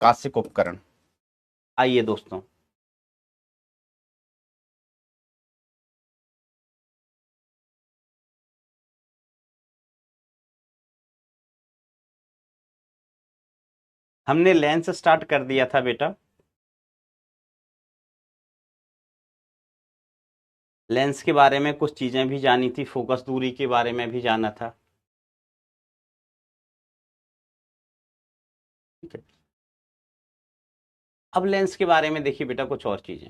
प्रकाशिक उपकरण। आइए दोस्तों, हमने लेंस स्टार्ट कर दिया था बेटा। लेंस के बारे में कुछ चीजें भी जानी थी, फोकस दूरी के बारे में भी जाना था। ठीक है, अब लेंस के बारे में देखिए बेटा कुछ और चीजें।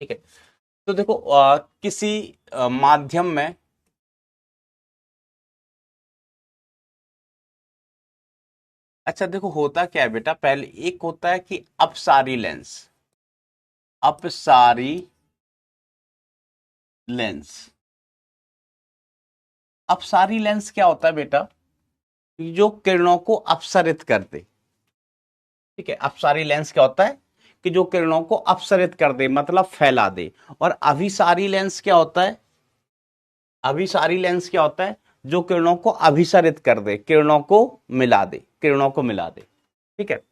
ठीक है, तो देखो किसी माध्यम में अच्छा देखो होता क्या है बेटा, पहले एक होता है कि अपसारी लेंस। अपसारी लेंस। अपसारी लेंस क्या होता है बेटा, जो किरणों को अपसरित कर दे। ठीक है, अपसारी लेंस क्या होता है कि जो किरणों को अपसरित कर दे, मतलब फैला दे। और अभिसारी लेंस क्या होता है, अभिसारी लेंस क्या होता है, जो किरणों को अभिसरित कर दे, किरणों को मिला दे, किरणों को मिला दे। ठीक है,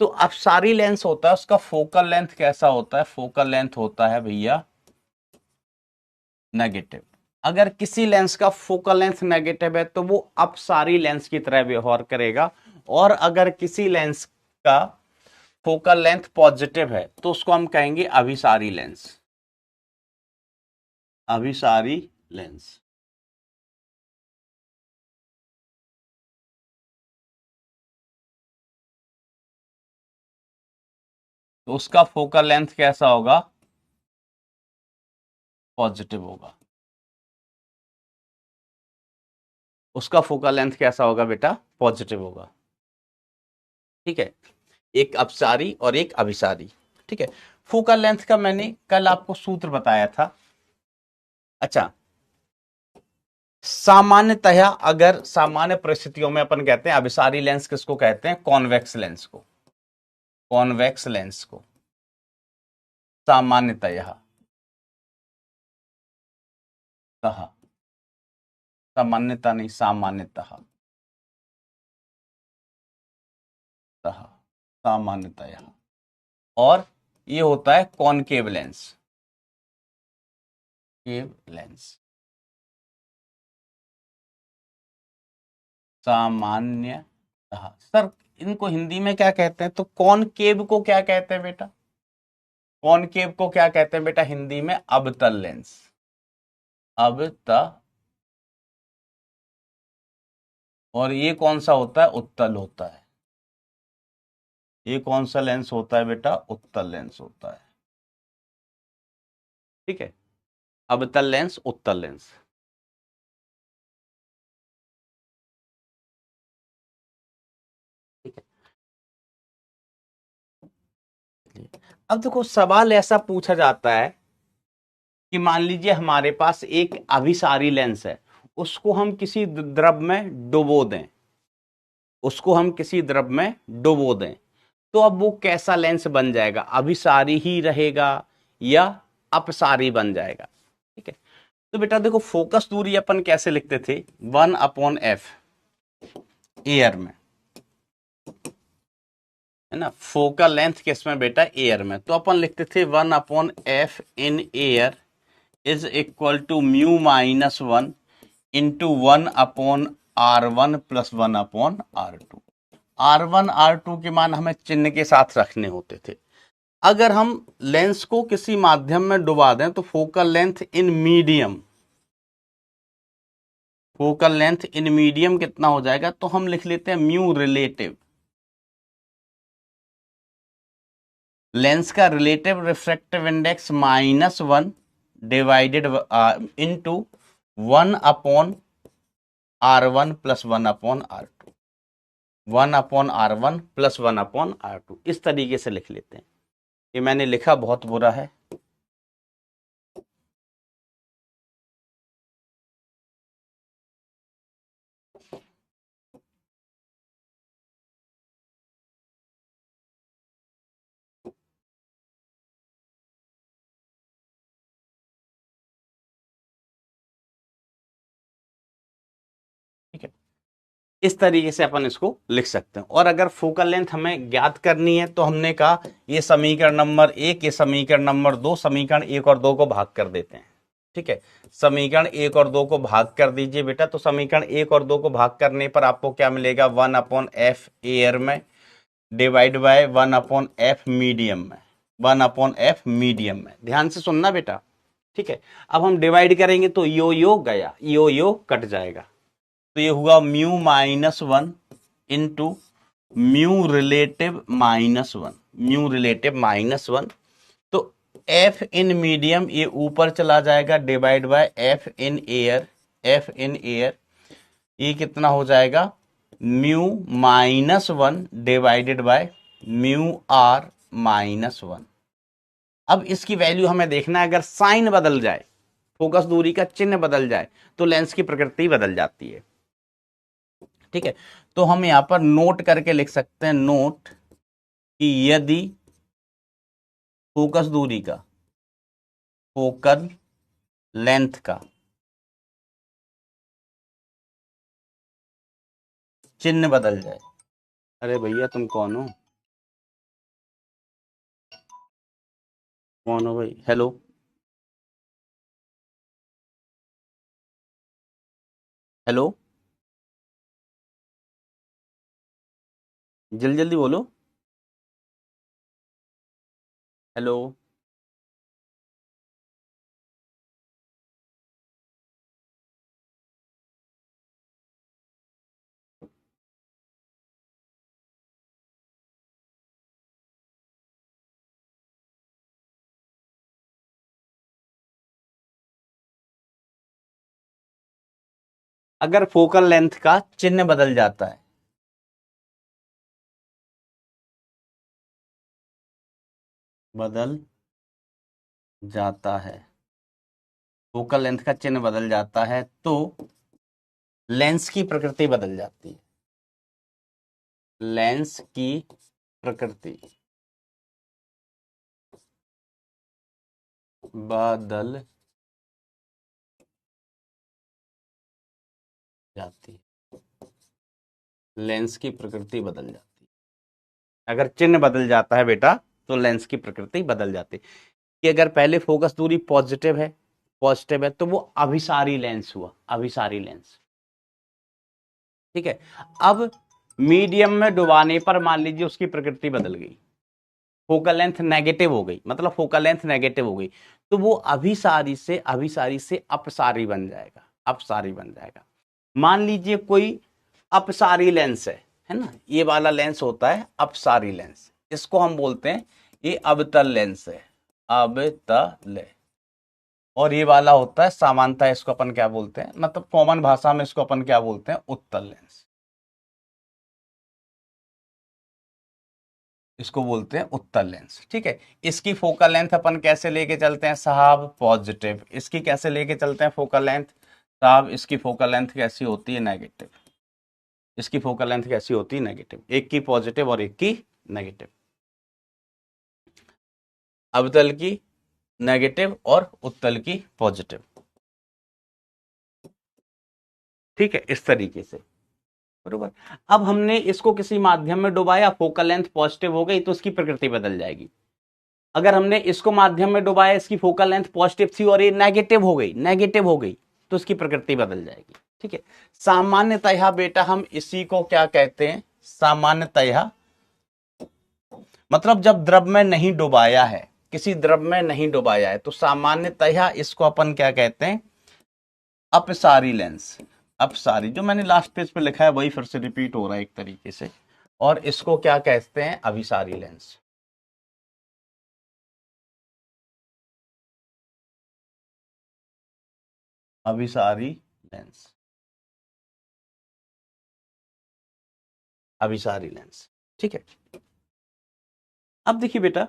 तो अपसारी लेंस होता है, उसका फोकल लेंथ कैसा होता है, फोकल लेंथ होता है भैया नेगेटिव। अगर किसी लेंस का फोकल लेंथ नेगेटिव है तो वो अपसारी लेंस की तरह व्यवहार करेगा, और अगर किसी लेंस का फोकल लेंथ पॉजिटिव है तो उसको हम कहेंगे अभिसारी लेंस। अभिसारी लेंस। तो उसका फोकल लेंथ कैसा होगा, पॉजिटिव होगा। उसका फोकल लेंथ कैसा होगा बेटा, पॉजिटिव होगा। ठीक है, एक अपसारी और एक अभिसारी। ठीक है, फोकल लेंथ का मैंने कल आपको सूत्र बताया था। अच्छा, सामान्यतया अगर सामान्य परिस्थितियों में अपन कहते हैं अभिसारी लेंस किसको कहते हैं, कॉन्वेक्स लेंस को। कॉन्वेक्स लेंस को सामान्यतया कहा, सामान्यता नहीं, सामान्यतः सामान्यतया। और ये होता है कॉनकेव लेंस, केव लेंस। सामान्यतः सर, इनको हिंदी में क्या कहते हैं, तो कॉनकेव को क्या कहते हैं बेटा, कॉनकेव को क्या कहते हैं बेटा हिंदी में, अवतल लेंस। अवतल। और ये कौन सा होता है, उत्तल होता है। ये कौन सा लेंस होता है बेटा, उत्तल लेंस होता है। ठीक है, अवतल लेंस, उत्तल लेंस। ठीक है, अब देखो सवाल ऐसा पूछा जाता है कि मान लीजिए हमारे पास एक अभिसारी लेंस है, उसको हम किसी द्रव में डुबो दें, उसको हम किसी द्रव में डुबो दें, तो अब वो कैसा लेंस बन जाएगा, अभिसारी ही रहेगा या अपसारी बन जाएगा। ठीक है, तो बेटा देखो फोकस दूरी अपन कैसे लिखते थे, 1/f एयर में, है ना। फोकल लेंथ किसमें बेटा, एयर में, तो अपन लिखते थे 1/f in air is equal to mu -1 into 1/r1 plus 1/r2। R1 R2 के मान हमें चिन्ह के साथ रखने होते थे। अगर हम लेंस को किसी माध्यम में डुबा दें तो focal length in medium, focal length in medium कितना हो जाएगा, तो हम लिख लेते हैं म्यू रिलेटिव, लेंस का relative refractive index -1 divided into 1/r1 plus 1/r2, 1/r1 plus 1/r2, इस तरीके से लिख लेते हैं। ये मैंने लिखा बहुत बुरा है। ठीक है, इस तरीके से अपन इसको लिख सकते हैं। और अगर फोकल लेंथ हमें ज्ञात करनी है तो हमने कहा ये समीकरण नंबर 1, ये समीकरण नंबर 2, समीकरण 1 और 2 को भाग कर देते हैं। ठीक है, समीकरण 1 और 2 को भाग कर दीजिए बेटा। तो समीकरण 1 और 2 को भाग करने पर आपको क्या मिलेगा, 1/f एयर में डिवाइड बाय 1/f मीडियम में, 1/f मीडियम में। ध्यान से सुनना बेटा। ठीक है, अब हम डिवाइड करेंगे तो यो गया, यो कट जाएगा, तो ये हुआ mu -1 into mu relative -1, mu relative -1। तो एफ इन मीडियम ये ऊपर चला जाएगा divide by f in air, f in air ये कितना हो जाएगा, mu -1 divided by mu are -1। अब इसकी वैल्यू हमें देखना है, अगर साइन बदल जाए, फोकस दूरी का चिन्ह बदल जाए तो लेंस की प्रकृति बदल जाती है। ठीक है, तो हम यहां पर नोट करके लिख सकते हैं, नोट कि यदि फोकस दूरी का, फोकल लेंथ का चिन्ह बदल जाए। अरे भैया तुम कौन हो, कौन हो भाई, हेलो, हेलो, जल्दी जल्दी बोलो, हेलो। अगर फोकल लेंथ का चिन्ह बदल जाता है, बदल जाता है, फोकल लेंथ का चिन्ह बदल जाता है तो लेंस की प्रकृति बदल जाती है, लेंस की प्रकृति बदल जाती है, लेंस की प्रकृति बदल जाती है। अगर चिन्ह बदल जाता है बेटा तो लेंस की प्रकृति बदल जाती है। कि अगर पहले फोकस दूरी पॉजिटिव है, पॉजिटिव है तो वो अभिसारी लेंस हुआ, अभिसारी लेंस। ठीक है, अब मीडियम में डुबाने पर मान लीजिए उसकी प्रकृति बदल गई, फोकल लेंथ नेगेटिव हो गई, मतलब फोकल लेंथ नेगेटिव हो गई, तो वो अभिसारी से अपसारी बन जाएगा, अपसारी बन जाएगा। मान लीजिए कोई अपसारी लेंस है ना, ये वाला लेंस होता है अपसारी लेंस, इसको हम बोलते हैं ये अवतल लेंस है, अवतल। और ये वाला होता है सामान्यतः इसको अपन क्या बोलते हैं, मतलब कॉमन भाषा में इसको अपन क्या बोलते हैं, उत्तल लेंस, इसको बोलते हैं उत्तल लेंस। ठीक है, इसकी फोकल लेंथ अपन कैसे लेके चलते हैं साहब, पॉजिटिव। इसकी कैसे लेके चलते हैं फोकल लेंथ साहब, इसकी फोकल लेंथ कैसी होती है, नेगेटिव। इसकी फोकल लेंथ कैसी होती है, नेगेटिव, एक की पॉजिटिव और एक की नेगेटिव, अवतल की नेगेटिव और उत्तल की पॉजिटिव। ठीक है, इस तरीके से, बरोबर। अब हमने इसको किसी माध्यम में डुबाया, फोकल लेंथ पॉजिटिव हो गई तो उसकी प्रकृति बदल जाएगी। अगर हमने इसको माध्यम में डुबाया, इसकी फोकल लेंथ पॉजिटिव थी और ये नेगेटिव हो गई, नेगेटिव हो गई तो उसकी प्रकृति बदल जाएगी। ठीक है, सामान्यतः बेटा हम इसी को क्या कहते हैं, सामान्यतः मतलब जब द्रव में नहीं डुबाया है, किसी द्रव में नहीं डुबाया है तो सामान्यतः इसको अपन क्या कहते हैं, अपसारी लेंस। अपसारी, जो मैंने लास्ट पेज पे लिखा है वही फिर से रिपीट हो रहा है एक तरीके से। और इसको क्या कहते हैं, अभिसारी लेंस। अभिसारी लेंस, अभिसारी लेंस। ठीक है, अब देखिए बेटा,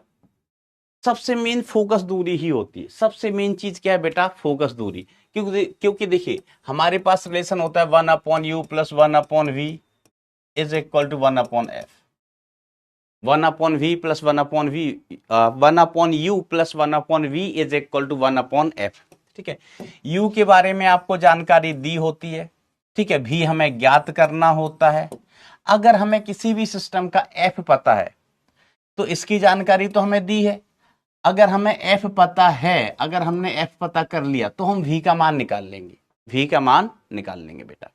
सबसे मेन फोकस दूरी ही होती है, सबसे मेन चीज क्या है बेटा, फोकस दूरी। क्योंकि देखिए हमारे पास रिलेशन होता है 1/u + 1/v is equal to 1/f, 1/v + 1/v 1/u + 1/v is equal to 1/f। ठीक है, u के बारे में आपको जानकारी दी होती है, ठीक है, भी हमें ज्ञात करना होता है। अगर हमें किसी भी सिस्टम का एफ पता है तो इसकी जानकारी तो हमें दी है। अगर हमें एफ पता है, अगर हमने एफ पता कर लिया तो हम वी का मान निकाल लेंगे, वी का मान निकाल लेंगे बेटा।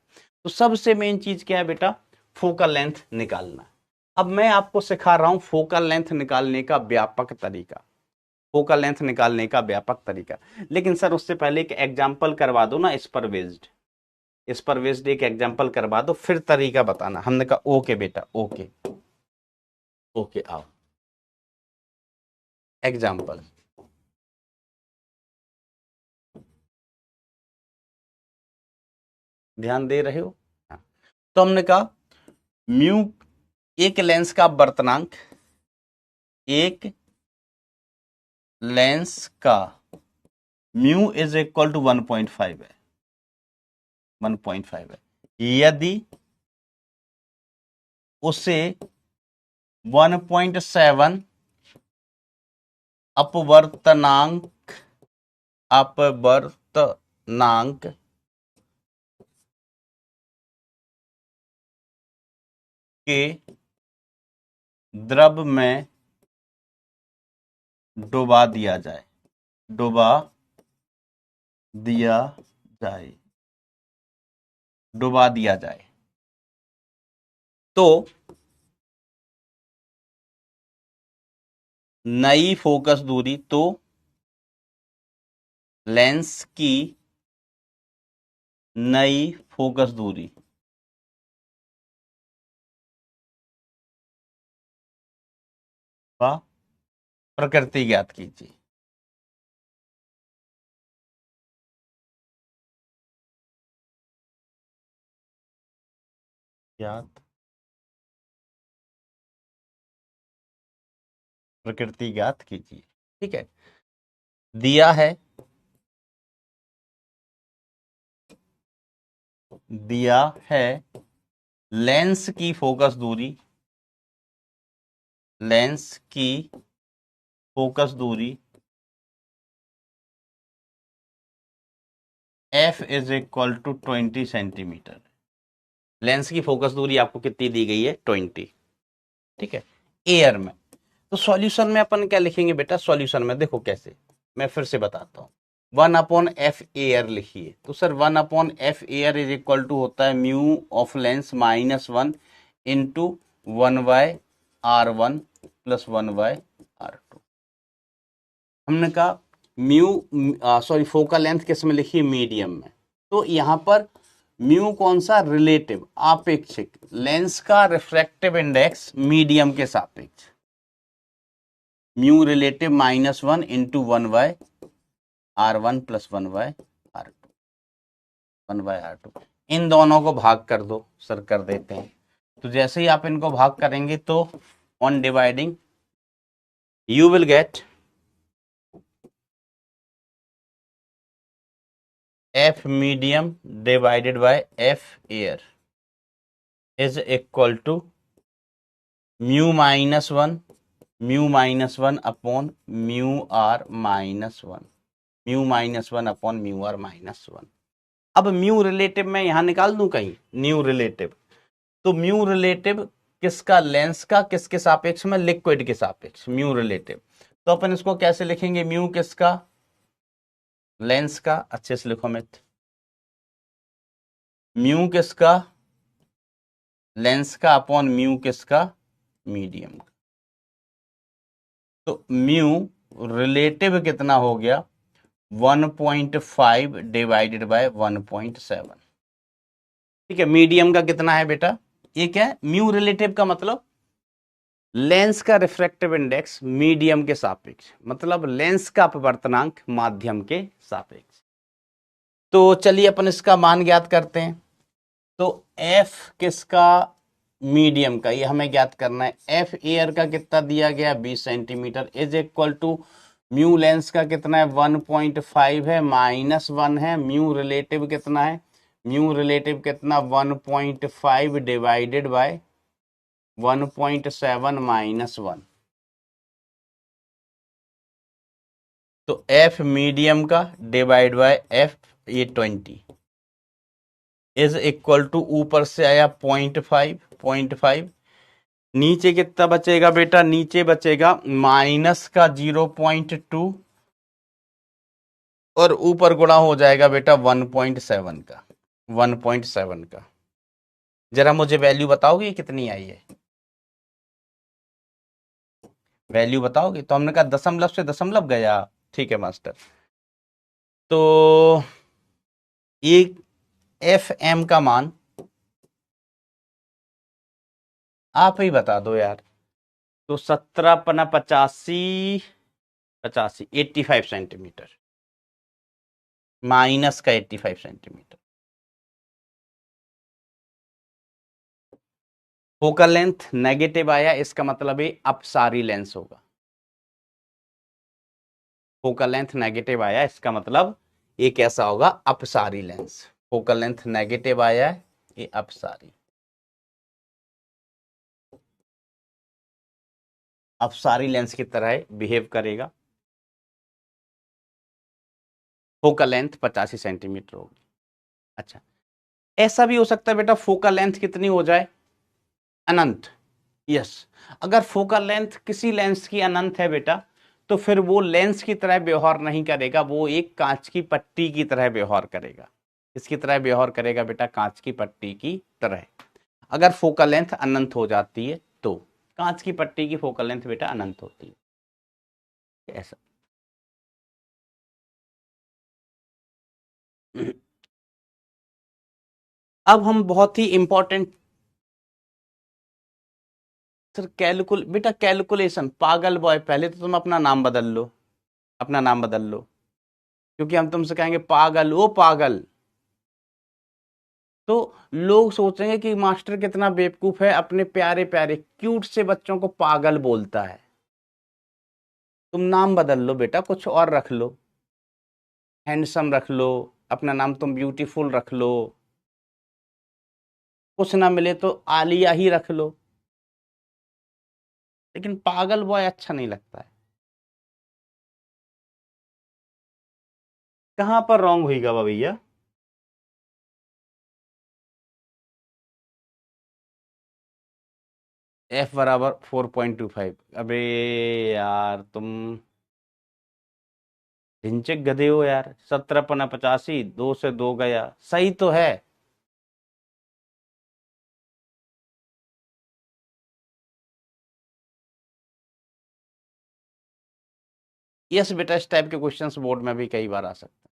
तो सबसे मेन चीज क्या है बेटा, फोकल लेंथ निकालना। अब मैं आपको सिखा रहा हूं फोकल लेंथ निकालने का व्यापक तरीका, फोकल लेंथ निकालने का व्यापक तरीका। लेकिन सर उससे पहले एक एग्जाम्पल करवा दो ना, इस पर बेस्ड एक एग्जाम्पल करवा दो, फिर तरीका बताना। हमने कहा ओके बेटा, ओके ओके, आओ एग्जाम्पल। ध्यान दे रहे हो? हाँ। तो हमने कहा म्यू, एक लेंस का वर्तनांक, एक लेंस का म्यू इज इक्वल टू 1.5 है, 1.5 है। यदि उसे 1.7 अपवर्तनांक, अपवर्तनांक के द्रव में डुबा दिया जाए, डुबा दिया जाए, डुबा दिया जाए, तो नई फोकस दूरी, तो लेंस की नई फोकस दूरी का प्रकृति ज्ञात कीजिए। ज्ञात, प्रकृति ज्ञात कीजिए। ठीक है, दिया है, दिया है लेंस की फोकस दूरी, लेंस की फोकस दूरी f is equal to 20 centimetre. Lens की फोकस दूरी आपको कितनी दी गई है, 20। ठीक है, एयर में। तो सॉल्यूशन में अपन क्या लिखेंगे बेटा, सॉल्यूशन में देखो कैसे, मैं फिर से बताता हूं। 1/f एयर लिखिए, तो sir 1/f air is equal to होता है mu of lens -1 into 1/r1 plus 1/r2। हमने कहा म्यू, सॉरी फोकल लेंथ किस में लिखिए, मीडियम में। तो यहां पर म्यू कौन सा, रिलेटिव, आपेक्षिक, लेंस का रिफ्रैक्टिव इंडेक्स मीडियम के सापेक्ष, mu relative -1 into 1/r1 plus 1/r2, 1/r2। इन दोनों को भाग कर दो, सर कर देते हैं। तो जैसे ही आप इनको भाग करेंगे तो on dividing you will get f medium divided by f air is equal to μ-1, μ-1 upon mu are -1, μ-1 upon mu are -1। अब म्यू रिलेटिव मैं यहां निकाल दूं कहीं, म्यू रिलेटिव, तो म्यू रिलेटिव किसका, लेंस का, किसके सापेक्ष में, लिक्विड के सापेक्ष, म्यू रिलेटिव। तो अपन इसको कैसे लिखेंगे, म्यू किसका, लेंस का, अच्छे से लिखो मित्र, म्यू किसका, लेंस का, अपॉन म्यू किसका, मीडियम का। तो म्यू रिलेटिव कितना हो गया, 1.5 डिवाइडेड बाय 1.7। ठीक है, मीडियम का कितना है बेटा, ये क्या है, म्यू रिलेटिव का मतलब लेंस का रिफ्रैक्टिव इंडेक्स मीडियम के सापेक्ष, मतलब लेंस का अपवर्तनांक माध्यम के सापेक्ष। तो चलिए अपन इसका मान ज्ञात करते हैं। तो f किसका, मीडियम का, ये हमें ज्ञात करना है। f एयर का कितना दिया गया, 20 centimetre, is equal to mu lens का कितना है, 1.5 है, -1 है, म्यू रिलेटिव कितना है, म्यू रिलेटिव कितना, 1.5 डिवाइडेड बाय 1.7 -1। तो f मीडियम का डिवाइड बाय f, ये 20, इज इक्वल टू ऊपर से आया 0.5, नीचे कितना बचेगा बेटा, नीचे बचेगा माइनस का 0.2 और ऊपर गुणा हो जाएगा बेटा 1.7 का, 1.7 का। जरा मुझे वैल्यू बताओगे कितनी आई है, वैल्यू बताओगे? तो हमने कहा दशमलव से दशमलव गया, ठीक है मास्टर। तो एक एफ एम का मान आप ही बता दो यार। तो 17 पना 85, 85 सेंटीमीटर, माइनस का 85 सेंटीमीटर। फोकल लेंथ नेगेटिव आया, इसका मतलब है अपसारी लेंस होगा। फोकल लेंथ नेगेटिव आया, इसका मतलब ये कैसा होगा, अपसारी लेंस। फोकल लेंथ नेगेटिव आया, ये अपसारी, अपसारी लेंस की तरह बिहेव करेगा। फोकल लेंथ 85 सेंटीमीटर होगी। अच्छा, ऐसा भी हो सकता है बेटा फोकल लेंथ कितनी हो जाए, अनंत। यस, अगर फोकल लेंथ किसी लेंस की अनंत है बेटा, तो फिर वो लेंस की तरह व्यवहार नहीं करेगा, वो एक कांच की पट्टी की तरह व्यवहार करेगा। इसकी तरह व्यवहार करेगा बेटा, कांच की पट्टी की तरह। अगर फोकल लेंथ अनंत हो जाती है तो कांच की पट्टी की फोकल लेंथ बेटा अनंत होती है, ऐसा। अब हम बहुत ही इंपॉर्टेंट सर, बेटा कैलकुलेशन, पागल बॉय, पहले तो तुम अपना नाम बदल लो, अपना नाम बदल लो, क्योंकि हम तुमसे कहेंगे पागल, ओ पागल, तो लोग सोचेंगे कि मास्टर कितना बेवकूफ है, अपने प्यारे प्यारे क्यूट से बच्चों को पागल बोलता है। तुम नाम बदल लो बेटा, कुछ और रख लो, हैंडसम रख लो, अपना नाम तुम ब्यूटीफुल रख लो, कुछ ना मिले तो आलिया ही रख लो, लेकिन पागल बॉय अच्छा नहीं लगता है। कहां पर रॉन्ग हुईगा भैया? एफ बराबर 4.25। अबे यार तुम ढिंचक गधे हो यार, 17 पना 85, 2 से 2 गया, सही तो है। यस बेटा, इस टाइप के क्वेश्चंस बोर्ड में भी कई बार आ सकते हैं।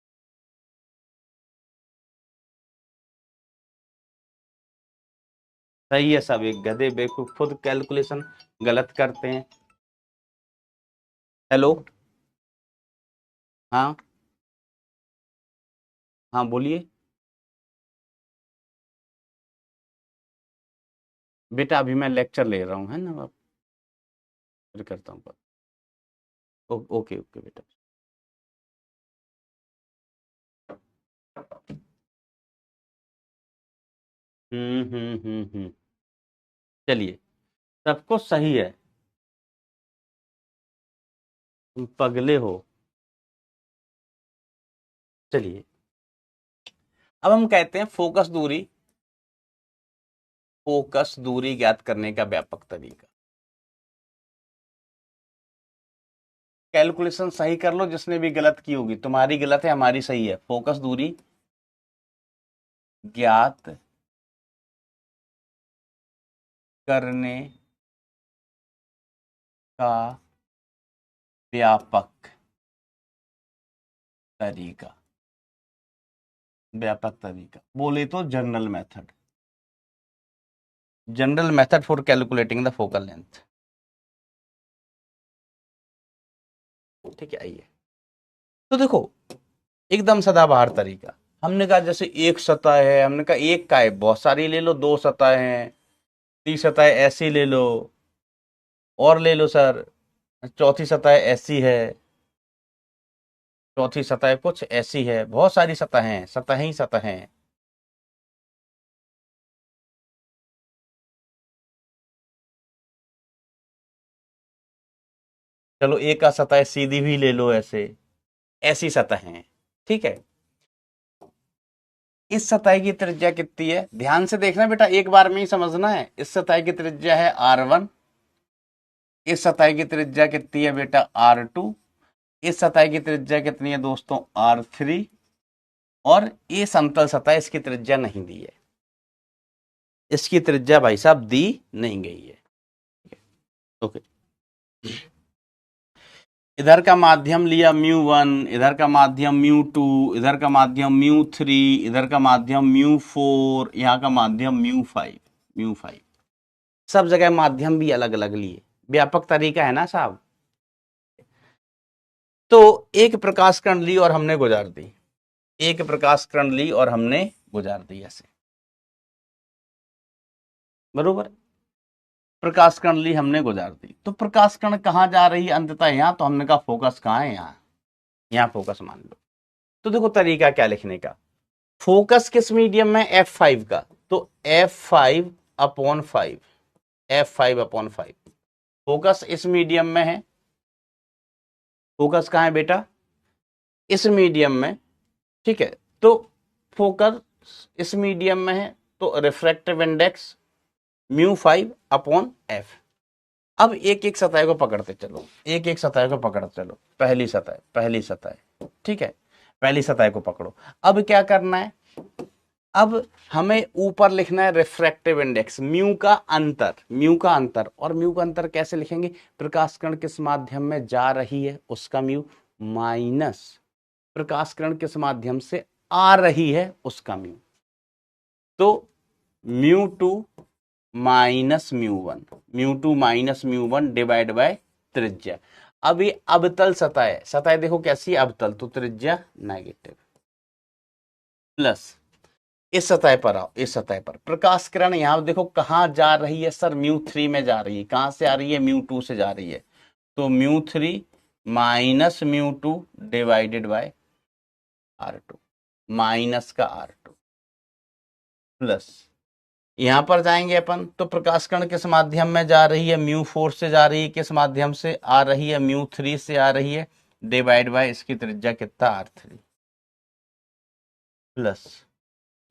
सही है, सब एक गधे बेवकूफ खुद कैलकुलेशन गलत करते हैं। हेलो, हाँ हाँ बोलिए। बेटा अभी मैं लेक्चर ले रहा हूँ, है ना, अब फिर करता हूँ। ओके ओके बेटा। चलिए, सबको सही है, तुम पगले हो। चलिए, अब हम कहते हैं फोकस दूरी ज्ञात करने का व्यापक तरीका। कैलकुलेशन सही कर लो, जिसने भी गलत की होगी, तुम्हारी गलत है हमारी सही है। फोकस दूरी ज्ञात करने का व्यापक तरीका, व्यापक तरीका बोले तो general method for calculating the focal length. ठीक है, आइए। तो देखो, एकदम सदाबहार तरीका, हमने कहा जैसे एक सतह है, हमने कहा एक का है, बहुत सारी ले लो, दो सतह हैं, तीन सतह ऐसी ले लो, और ले लो सर, चौथी सतह ऐसी है, चौथी सतह कुछ ऐसी है, बहुत सारी सतह हैं, सतह ही सतह हैं। चलो एक का सतह सीधी भी ले लो, ऐसे ऐसी सतह हैं, ठीक है। इस सतह की त्रिज्या कितनी है, ध्यान से देखना बेटा, एक बार में ही समझना है। इस सतह की त्रिज्या है R1, इस सतह की त्रिज्या कितनी है बेटा R2, इस सतह की त्रिज्या कितनी है दोस्तों R3, और ये समतल सतह, इसकी त्रिज्या नहीं दी है, इसकी त्रिज्या भाई साहब दी नहीं गई है। ओके, इधर का माध्यम लिया μ1, इधर का माध्यम μ2, इधर का माध्यम μ3, इधर का माध्यम μ4, यहाँ का माध्यम μ5। सब जगह माध्यम भी अलग अलग लिए, व्यापक तरीका है ना साहब। तो एक प्रकाश कण ली और हमने गुजार दी, एक प्रकाश कण ली और हमने गुजार दी ऐसे, बरोबर। प्रकाश कण ली हमने गुजार दी, तो प्रकाश कण कहां जा रही है अंततः यहाँ, तो हमने कहा फोकस कहां है, यहाँ फोकस मान लो। तो देखो तरीका क्या लिखने का, फोकस किस मीडियम में, F5 का, तो F5/5, F5/5 फोकस इस मीडियम में है। फोकस कहां है बेटा, इस मीडियम में, ठीक है। तो फोकस इस मीडियम में है, तो रिफ्रैक्टिव इंडेक्स μ5/f। अब एक एक सतह को पकड़ते चलो, एक एक सतह को पकड़ते चलो, पहली सतह, ठीक है, पहली सतह को पकड़ो। अब क्या करना है, अब हमें ऊपर लिखना है रिफ्रैक्टिव इंडेक्स, म्यू का अंतर, और म्यू का अंतर कैसे लिखेंगे, प्रकाश कण किस माध्यम में जा रही है उसका म्यू, माइनस प्रकाश कण किस माध्यम से आ रही है उसका म्यू, तो μ2 माइनस μ1 डिवाइड बाय त्रिज्या। अब ये अवतल सतह है, सतह देखो कैसी है, अवतल, तो त्रिज्या नेगेटिव, प्लस इस सतह पर आओ, इस सतह पर प्रकाश किरण यहां देखो कहां जा रही है सर, μ3 में जा रही है, कहां से आ रही है, μ2 से जा रही है, तो μ3 minus μ2 divided by R2, minus का R2, प्लस यहां पर जाएंगे अपन, तो प्रकाश कण किस माध्यम में जा रही है, μ4 से जा रही है, किस माध्यम से आ रही है, μ3 से आ रही है, डिवाइड बाय इसकी त्रिज्या कितना R3, प्लस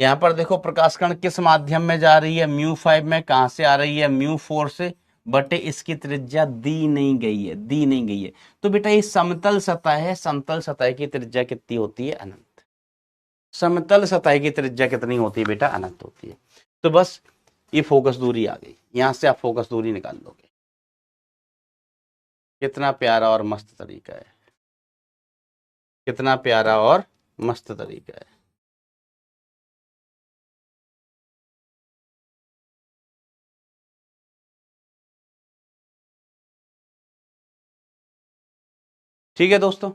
यहां पर देखो प्रकाश कण किस माध्यम में जा रही है, μ5 में, कहां से आ रही है, μ4 से, बटे इसकी त्रिज्या दी नहीं गई है, तो बेटा ये समतल सतह है, समतल सतह की त्रिज्या कितनी होती है, अनंत। समतल सतह की त्रिज्या कितनी होती है बेटा, अनंत होती है। तो बस ये फोकस दूरी आ गई, यहां से आप फोकस दूरी निकाल लोगे। कितना प्यारा और मस्त तरीका है, कितना प्यारा और मस्त तरीका है। ठीक है दोस्तों,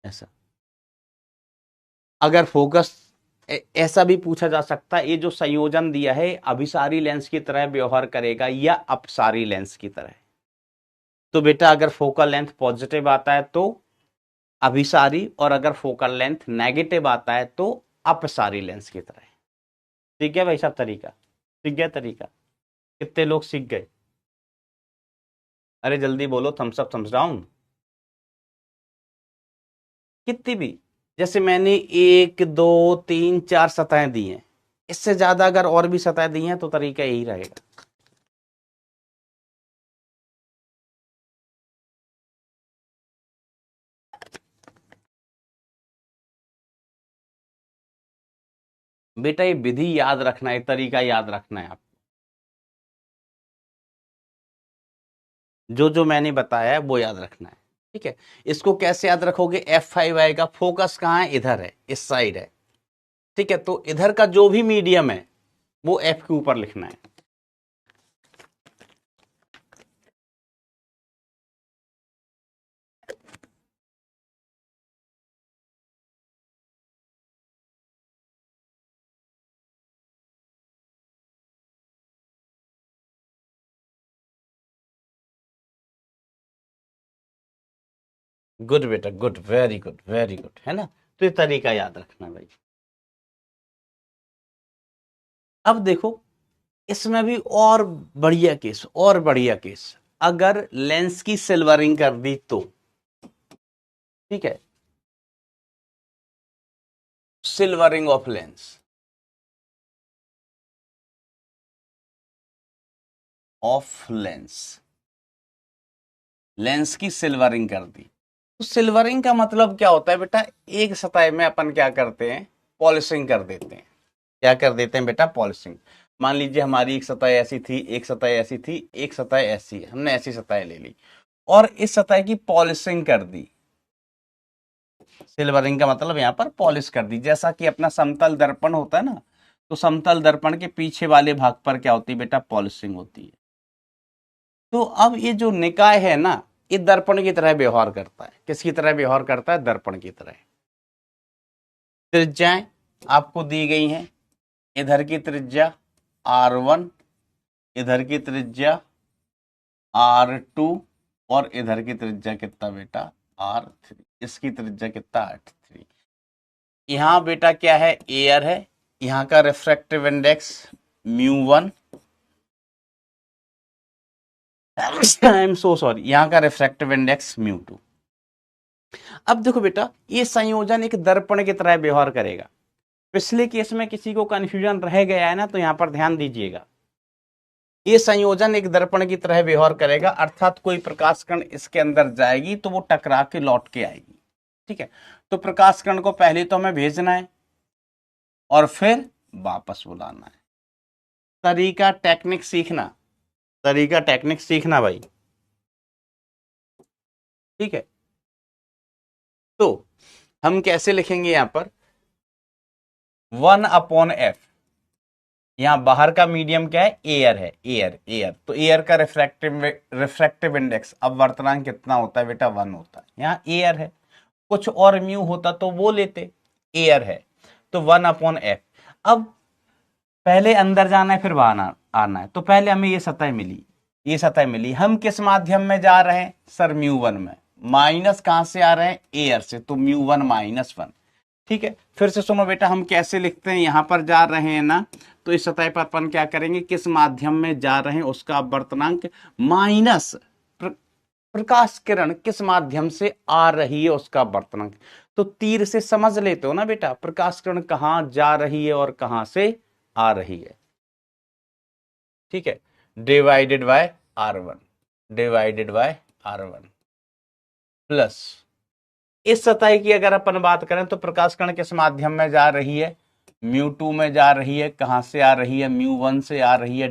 ऐसा अगर फोकस ऐसा भी पूछा जा सकता है, ये जो संयोजन दिया है अभिसारी लेंस की तरह व्यवहार करेगा या अपसारी लेंस की तरह, तो बेटा अगर फोकल लेंथ पॉजिटिव आता है तो अभिसारी, और अगर फोकल लेंथ नेगेटिव आता है तो अपसारी लेंस की तरह। ठीक है भाई साहब, तरीका सीख गया, तरीका कितने लोग सीख गए, अरे जल्दी बोलो, थम्स अप थम्स डाउन। कितनी भी, जैसे मैंने 1 2 3 4 सतहें दी हैं, इससे ज्यादा अगर और भी सतह दी हैं तो तरीका यही रहेगा। बेटा ये विधि याद रखना है, तरीका याद रखना है, आप जो जो मैंने बताया है वो याद रखना है। ठीक है, इसको कैसे याद रखोगे, F5 आएगा, फोकस कहां है, इधर है, इस साइड है। ठीक है, तो इधर का जो भी मीडियम है वो F के ऊपर लिखना है। गुड बेटा, good, very good, very good, है ना। तो ये तरीका याद रखना भाई। अब देखो इसमें भी और बढ़िया केस, और बढ़िया केस, अगर लेंस की सिल्वरिंग कर दी, तो ठीक है, सिल्वरिंग ऑफ लेंस, लेंस की सिल्वरिंग कर दी। तो सिल्वरिंग का मतलब क्या होता है बेटा, एक सतह में अपन क्या करते हैं, पॉलिशिंग कर देते हैं। क्या कर देते हैं बेटा, पॉलिशिंग। मान लीजिए हमारी एक सतह ऐसी थी, एक सतह ऐसी थी, एक सतह ऐसी है, हमने ऐसी सतह ले ली और इस सतह की पॉलिशिंग कर दी। सिल्वरिंग का मतलब यहां पर पॉलिश कर दी। जैसा कि अपना समतल दर्पण होता है ना, तो समतल दर्पण के पीछे वाले भाग पर क्या होती है बेटा, पॉलिशिंग होती है। तो अब ये जो निकाय है ना, ये दर्पण की तरह व्यवहार करता है। किसकी तरह व्यवहार करता है, दर्पण की तरह। त्रिज्याएं आपको दी गई हैं, इधर की त्रिज्या R1, इधर की त्रिज्या R2 और इधर की त्रिज्या कितना बेटा, R3। इसकी त्रिज्या कितना, 3। यहां बेटा क्या है, एयर है, यहां का refractive index μ1, I am so sorry, यहां का रिफ्रैक्टिव इंडेक्स μ2। अब देखो बेटा, ये संयोजन एक दर्पण की तरह व्यवहार करेगा। पिछले केस में किसी को कंफ्यूजन रह गया है ना, तो यहां पर ध्यान दीजिएगा। ये संयोजन एक दर्पण की तरह व्यवहार करेगा, अर्थात कोई प्रकाश कण इसके अंदर जाएगी तो वो टकरा के लौट के आएगी। ठीक है, तो प्रकाश कण को पहले तो हमें भेजना है और फिर वापस बुलाना है। तरीका टेक्निक सीखना, तरीका टेक्निक सीखना भाई। ठीक है, तो हम कैसे लिखेंगे, यहां पर 1/f। यहां बाहर का मीडियम क्या है, एयर है, एयर। तो एयर का रिफ्रैक्टिव इंडेक्स अपवर्तनांक कितना होता है बेटा, 1 होता है। यहां एयर है, कुछ और म्यू होता तो वो लेते, एयर है तो 1/f। अब पहले अंदर जाना है फिर बाहर आना है, तो पहले हमें ये सतह मिली, ये सतह मिली। हम किस माध्यम में जा रहे हैं सर, μ1 में। माइनस कहां से आ रहे हैं, एयर से, तो μ1 -1। ठीक है, फिर से सुनो बेटा, हम कैसे लिखते हैं, यहां पर जा रहे हैं ना, तो इस सतह पर अपन क्या करेंगे, किस माध्यम में जा रहे हैं उसका अपवर्तनांक माइनस प्रकाश किरण किस माध्यम से आ रही है उसका अपवर्तनांक। तो तीर से समझ लेते हो ना बेटा, प्रकाश किरण कहां जा रही है और कहां से आ रही है। ठीक है, divided by R1, divided by R1 plus इस सतह की अगर अपन बात करें तो प्रकाश कण किस माध्यम में जा रही है, μ2 में जा रही है। कहां से आ रही है, μ1 से आ रही है,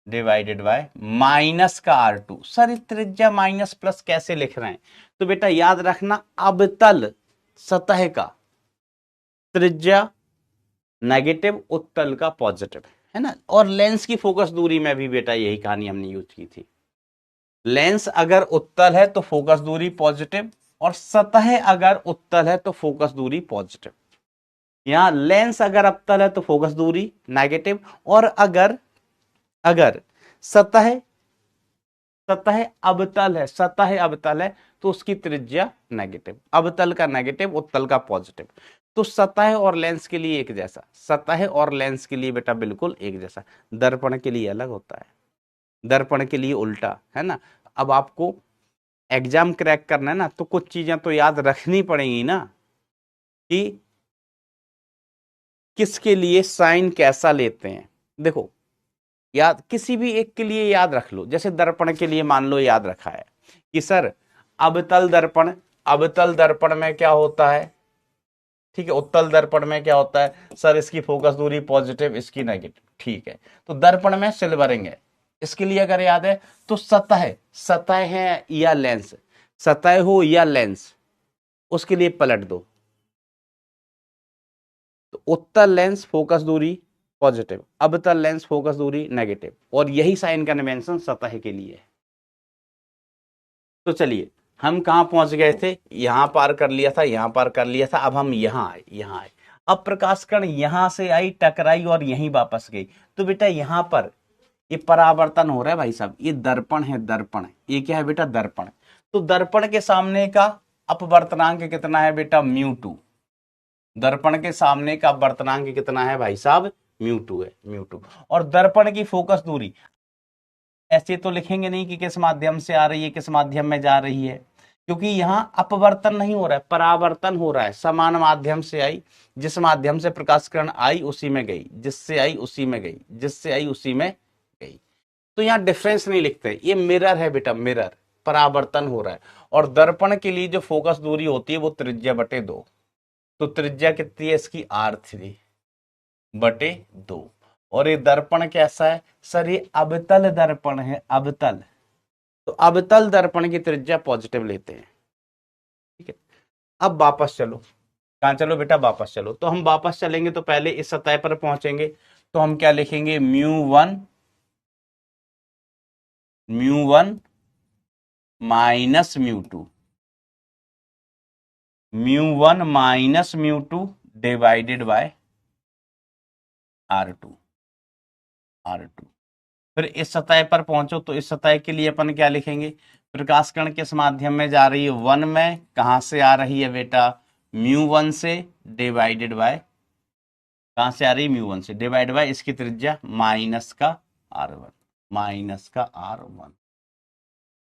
डिवाइडेड बाय माइनस का R2। सर त्रिज्या माइनस प्लस कैसे लिख रहे हैं, तो बेटा याद रखना, अवतल सतह का त्रिज्या नेगेटिव, उत्तल का पॉजिटिव, है ना। और लेंस की फोकस दूरी में भी बेटा यही कहानी हमने यूज की थी। लेंस अगर उत्तल है तो फोकस दूरी पॉजिटिव, और सतह अगर उत्तल है तो फोकस दूरी पॉजिटिव। यहां लेंस अगर अवतल है तो फोकस दूरी नेगेटिव, और अगर सतह अवतल है, सतह अवतल है तो उसकी त्रिज्या नेगेटिव। अवतल का नेगेटिव, उत्तल का पॉजिटिव। तो सतह और लेंस के लिए एक जैसा, सतह और लेंस के लिए बेटा बिल्कुल एक जैसा। दर्पण के लिए अलग होता है, दर्पण के लिए उल्टा, है ना। अब आपको एग्जाम क्रैक करना है ना, तो कुछ चीजें तो याद रखनी पड़ेगी ना, कि किसके लिए साइन कैसा लेते हैं। देखो, याद किसी भी एक के लिए याद रख लो। जैसे दर्पण के लिए मान लो याद रखा है कि सर अवतल दर्पण में क्या होता है, ठीक है, उत्तल दर्पण में क्या होता है सर, इसकी फोकस दूरी पॉजिटिव, इसकी नेगेटिव। ठीक है, तो दर्पण में सिल्वरिंग है, इसके लिए अगर याद है तो सतह है या लेंस, सतह हो या लेंस, उसके लिए पलट दो। तो उत्तल लेंस फोकस दूरी पॉजिटिव, अवतल लेंस फोकस दूरी नेगेटिव, और यही साइन कन्वेंशन सतह के लिए है। तो चलिए, हम कहां पहुंच गए थे, यहां पार कर लिया था, यहां पार कर लिया था। अब हम यहां आए। अब प्रकाश कण यहां से आई, टकराई और यहीं वापस गई। तो बेटा यहां पर ये परावर्तन हो रहा है भाई साहब, ये दर्पण है, दर्पण। ये क्या है बेटा, दर्पण। तो दर्पण के सामने का अपवर्तनांक कितना है बेटा, μ2। दर्पण के सामने का अपवर्तनांक कितना है भाई साहब, μ2 है, μ2। और दर्पण की फोकस दूरी ऐसे तो लिखेंगे नहीं कि किस माध्यम से आ रही है, किस माध्यम में जा रही है। क्योंकि यहां अपवर्तन नहीं हो रहा है, परावर्तन हो रहा है। समान माध्यम से आई, जिस माध्यम से प्रकाश किरण आई उसी में गई, जिससे आई उसी में गई, जिससे आई उसी में गई। तो यहाँ डिफरेंस नहीं लिखते, ये मिरर है बेटा, मिरर, परावर्तन हो रहा है। और दर्पण के लिए जो फोकस दूरी होती है वो त्रिज्या बटे 2, तो त्रिज्या कितनी है इसकी, R3 बटे 2। और ये दर्पण कैसा है सर, ये अवतल दर्पण है, अवतल। तो अवतल दर्पण की त्रिज्या पॉजिटिव लेते हैं, ठीक है। अब वापस चलो, कहां चलो बेटा, वापस चलो। तो हम वापस चलेंगे तो पहले इस सतह पर पहुंचेंगे, तो हम क्या लिखेंगे, म्यू वन माइनस म्यू2, म्यू1 माइनस म्यू2 डिवाइडेड बाय R2, R2। फिर इस सतह पर पहुंचो तो इस सतह के लिए अपन क्या लिखेंगे, प्रकाश कण किस माध्यम में जा रही है, 1 में, कहां से आ रही है बेटा, म्यू1 से, डिवाइडेड बाय, कहां से आ रही है, म्यू1 से, डिवाइड बाय इसकी त्रिज्या माइनस का R1, माइनस का R1,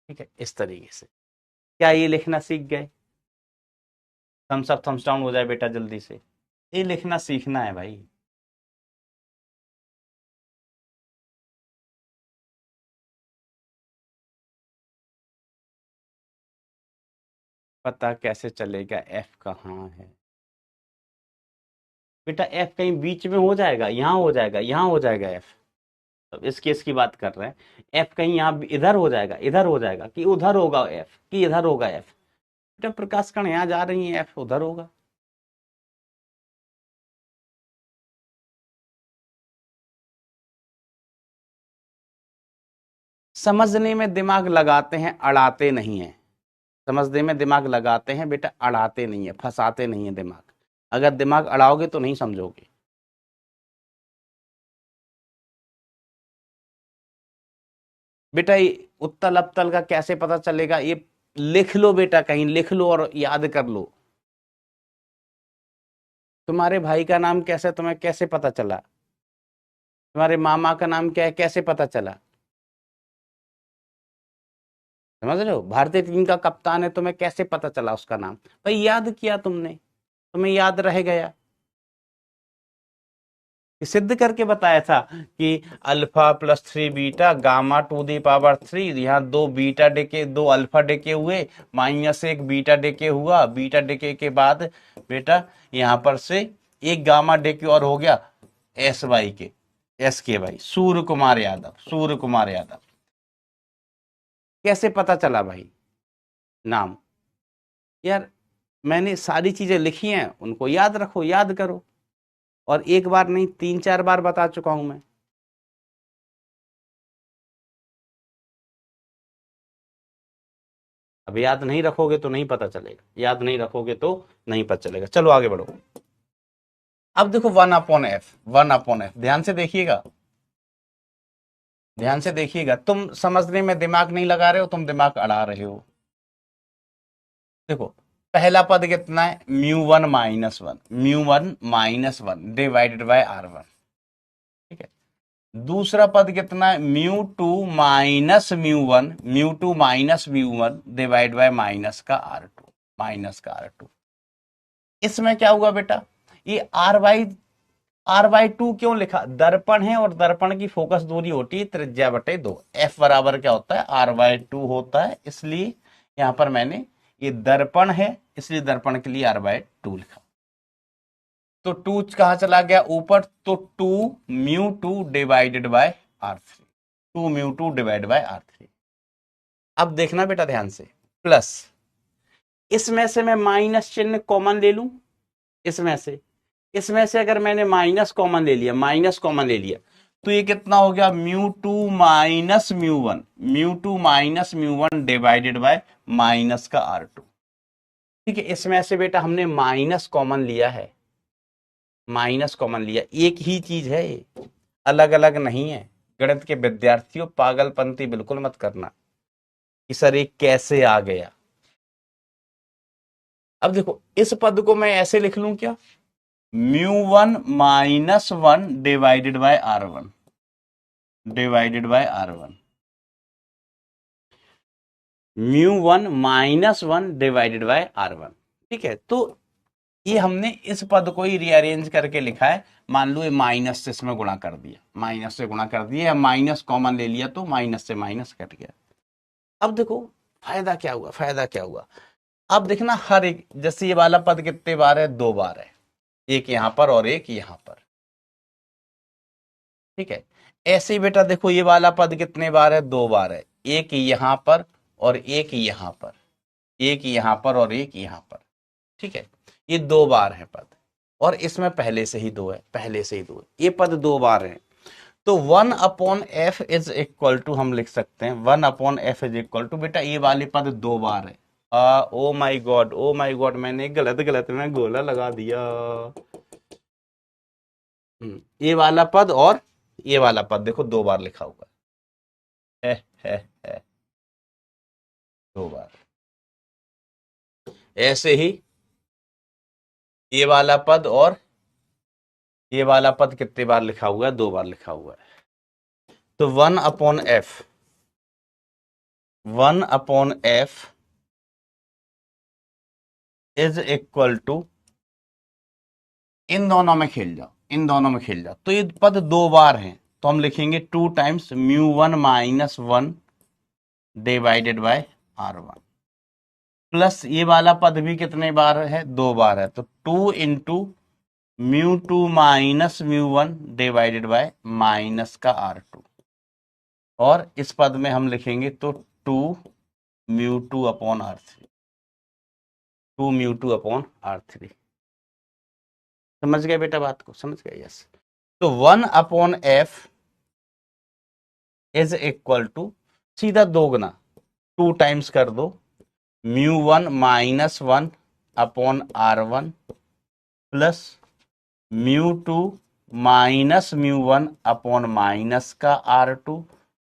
ठीक है। इस तरीके से क्या ये लिखना सीख गए, थम्स अप थम्स डाउन हो जाए बेटा जल्दी से, ये लिखना सीखना है भाई। पता कैसे चलेगा एफ कहाँ है बेटा, एफ कहीं बीच में हो जाएगा, यहाँ हो जाएगा, यहाँ हो जाएगा एफ। अब इस केस की बात कर रहे हैं, एफ कहीं यहाँ इधर हो जाएगा, इधर हो जाएगा, कि उधर होगा एफ, कि इधर होगा एफ। बेटा प्रकाश कण यहाँ जा रही है, एफ उधर होगा। समझने में दिमाग लगाते हैं, अड़ाते नहीं है। समझने में दिमाग लगाते हैं बेटा, अड़ाते नहीं है, फंसाते नहीं है दिमाग। अगर दिमाग अड़ाओगे तो नहीं समझोगे। बेटा ये उत्तल अपतल का कैसे पता चलेगा, ये लिख लो बेटा, कहीं लिख लो और याद कर लो। तुम्हारे भाई का नाम कैसे, तुम्हें कैसे पता चला, तुम्हारे मामा का नाम क्या है, कैसे पता चला, समझ रहे हो। भारतीय टीम का कप्तान है, तुम्हें कैसे पता चला उसका नाम, भाई याद किया तुमने, तुम्हें याद रह गया। सिद्ध करके बताया था कि alpha plus 3 beta gamma to the power 3, यहाँ 2 बीटा डेके, 2 अल्फा डेके हुए, माइनस 1 बीटा डेके हुआ, बीटा डेके के बाद बेटा यहाँ पर से एक गामा डेके और हो गया, एस वाई के, एस के भाई, सूर्य कुमार यादव, सूर्य कुमार यादव। कैसे पता चला भाई नाम, यार मैंने सारी चीजें लिखी हैं, उनको याद रखो, याद करो। और एक बार नहीं 3-4 बार बता चुका हूं मैं। अब याद नहीं रखोगे तो नहीं पता चलेगा, याद नहीं रखोगे तो नहीं पता चलेगा। चलो आगे बढ़ो। अब देखो 1/f, 1/f, ध्यान से देखिएगा, ध्यान से देखिएगा। तुम समझने में दिमाग नहीं लगा रहे हो, तुम दिमाग अड़ा रहे हो। देखो पहला पद कितना है, म्यू1 माइनस वन, म्यू1 minus one divided by R1, ठीक है। दूसरा पद कितना है, mu two minus mu one divide by minus का R2, माइनस का R2। इसमें क्या हुआ बेटा, ये R/2 क्यों लिखा, दर्पण है और दर्पण की फोकस दूरी होती है त्रिज्या बटे 2, एफ बराबर क्या होता है, R/2 होता है। इसलिए यहां पर मैंने, ये दर्पण है इसलिए दर्पण के लिए R/2 लिखा। तो 2 कहां चला गया ऊपर, तो 2 म्यू2 डिवाइडेड बाय R3, 2 म्यू2 डिवाइड बाय R3। अब देखना बेटा ध्यान से, प्लस, इसमें से मैं माइनस चिन्ह कॉमन ले लूं, इसमें से अगर मैंने माइनस कॉमन ले लिया, माइनस कॉमन ले लिया, तो ये कितना हो गया, म्यू2 माइनस म्यू1, म्यू2 माइनस म्यू1 डिवाइडेड बाय माइनस का R2, ठीक है। इसमें से बेटा हमने माइनस कॉमन लिया है, माइनस कॉमन लिया, एक ही चीज है ये, अलग अलग नहीं है। गणित के विद्यार्थियों पागलपंती बिल्कुल मत करना कि सर ये कैसे आ गया। अब देखो इस पद को मैं ऐसे लिख लूं क्या, म्यू1 minus one divided by R1, divided by R1, μ1 -1 divided by r1। ठीक है, तो ये हमने इस पद को ही रीअरेंज करके लिखा है। मान लो ये माइनस से इसमें गुणा कर दिया, माइनस से गुणा कर दिया, या माइनस कॉमन ले लिया तो माइनस से माइनस कट गया। अब देखो फायदा क्या हुआ, फायदा क्या हुआ। अब देखना हर एक, जैसे ये वाला पद कितने बार है, 2 बार है, एक यहां पर और एक यहां पर। ठीक है, ऐसे ही बेटा देखो ये वाला पद कितने बार है, 2 बार है, एक यहां पर और एक यहां पर, एक यहां पर और एक यहां पर। ठीक है, ये 2 बार है पद, और इसमें पहले से ही 2 है, पहले से ही 2 है, ये पद 2 बार है। तो 1/f इज इक्वल टू, हम लिख सकते हैं 1/f इज इक्वल टू, बेटा ये वाले पद 2 बार है। ओ माई गॉड, ओ माई गॉड, मैंने गलत गलत में गोला लगा दिया। ये वाला पद और ये वाला पद देखो 2 बार लिखा हुआ है, 2 बार। ऐसे ही ये वाला पद और ये वाला पद कितने बार लिखा हुआ है, 2 बार लिखा हुआ है। तो 1/f, 1/f is equal to, इन दोनों में खेल जाओ, इन दोनों में खेल जाओ, तो ये पद 2 बार हैं, तो हम लिखेंगे 2 times μ1 -1 divided by r1, plus ये वाला पद भी कितने बार है, 2 बार है, तो 2 इंटू μ2 -μ1 डिवाइडेड बाय माइनस का r2, और इस पद में हम लिखेंगे तो 2 μ2 अपॉन r3, 2 μ2 अपॉन r3। समझ गए बेटा बात को, समझ गए? यस। तो 1/f इज इक्वल टू, सीधा दोगुना 2 टाइम्स कर दो, μ1 -1 upon r1 plus μ2 -μ1 upon minus का r2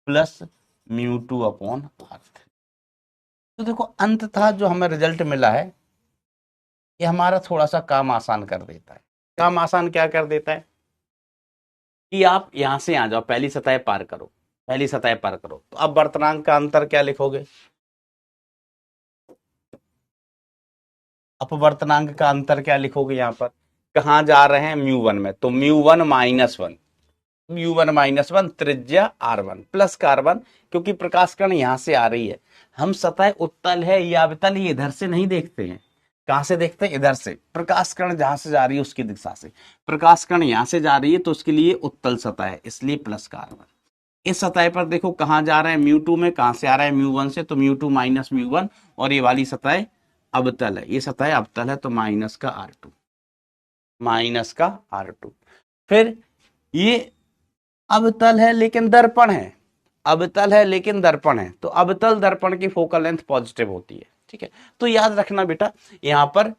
प्लस μ2 अपॉन r3। तो देखो अंततः जो हमें रिजल्ट मिला है, ये हमारा थोड़ा सा काम आसान कर देता है। काम आसान क्या कर देता है कि आप यहां से आ जाओ, पहली सतह पार करो, पहली सतह पार करो, तो अब वर्तनांक का अंतर क्या लिखोगे, अपवर्तनांक का अंतर क्या लिखोगे, यहां पर कहां जा रहे हैं, μ1 में, तो μ1 -1, μ1 -1 त्रिज्या r1 प्लस का r1, क्योंकि प्रकाश किरण यहां से आ रही है, हम सतह उत्तल है या अवतल ये इधर से नहीं देखते हैं, कहां से देखते हैं, इधर से, प्रकाश किरण जहां से जा रही है उसकी दिशा से, प्रकाश किरण यहां से जा रही है तो उसके लिए उत्तल सतह है, इसलिए प्लस का r1। इस सतह पर देखो कहां जा रहा है, μ2 में, कहां से आ रहा है, μ1 से, तो μ2 -μ1, और ये वाली सतह अवतल है, ये सतह अवतल है, तो माइनस का r2, माइनस का r2। फिर ये अवतल है लेकिन दर्पण है, अवतल है लेकिन दर्पण है, तो अवतल दर्पण की फोकल लेंथ पॉजिटिव होती है। ठीक है, तो याद रखना बेटा, यहां पर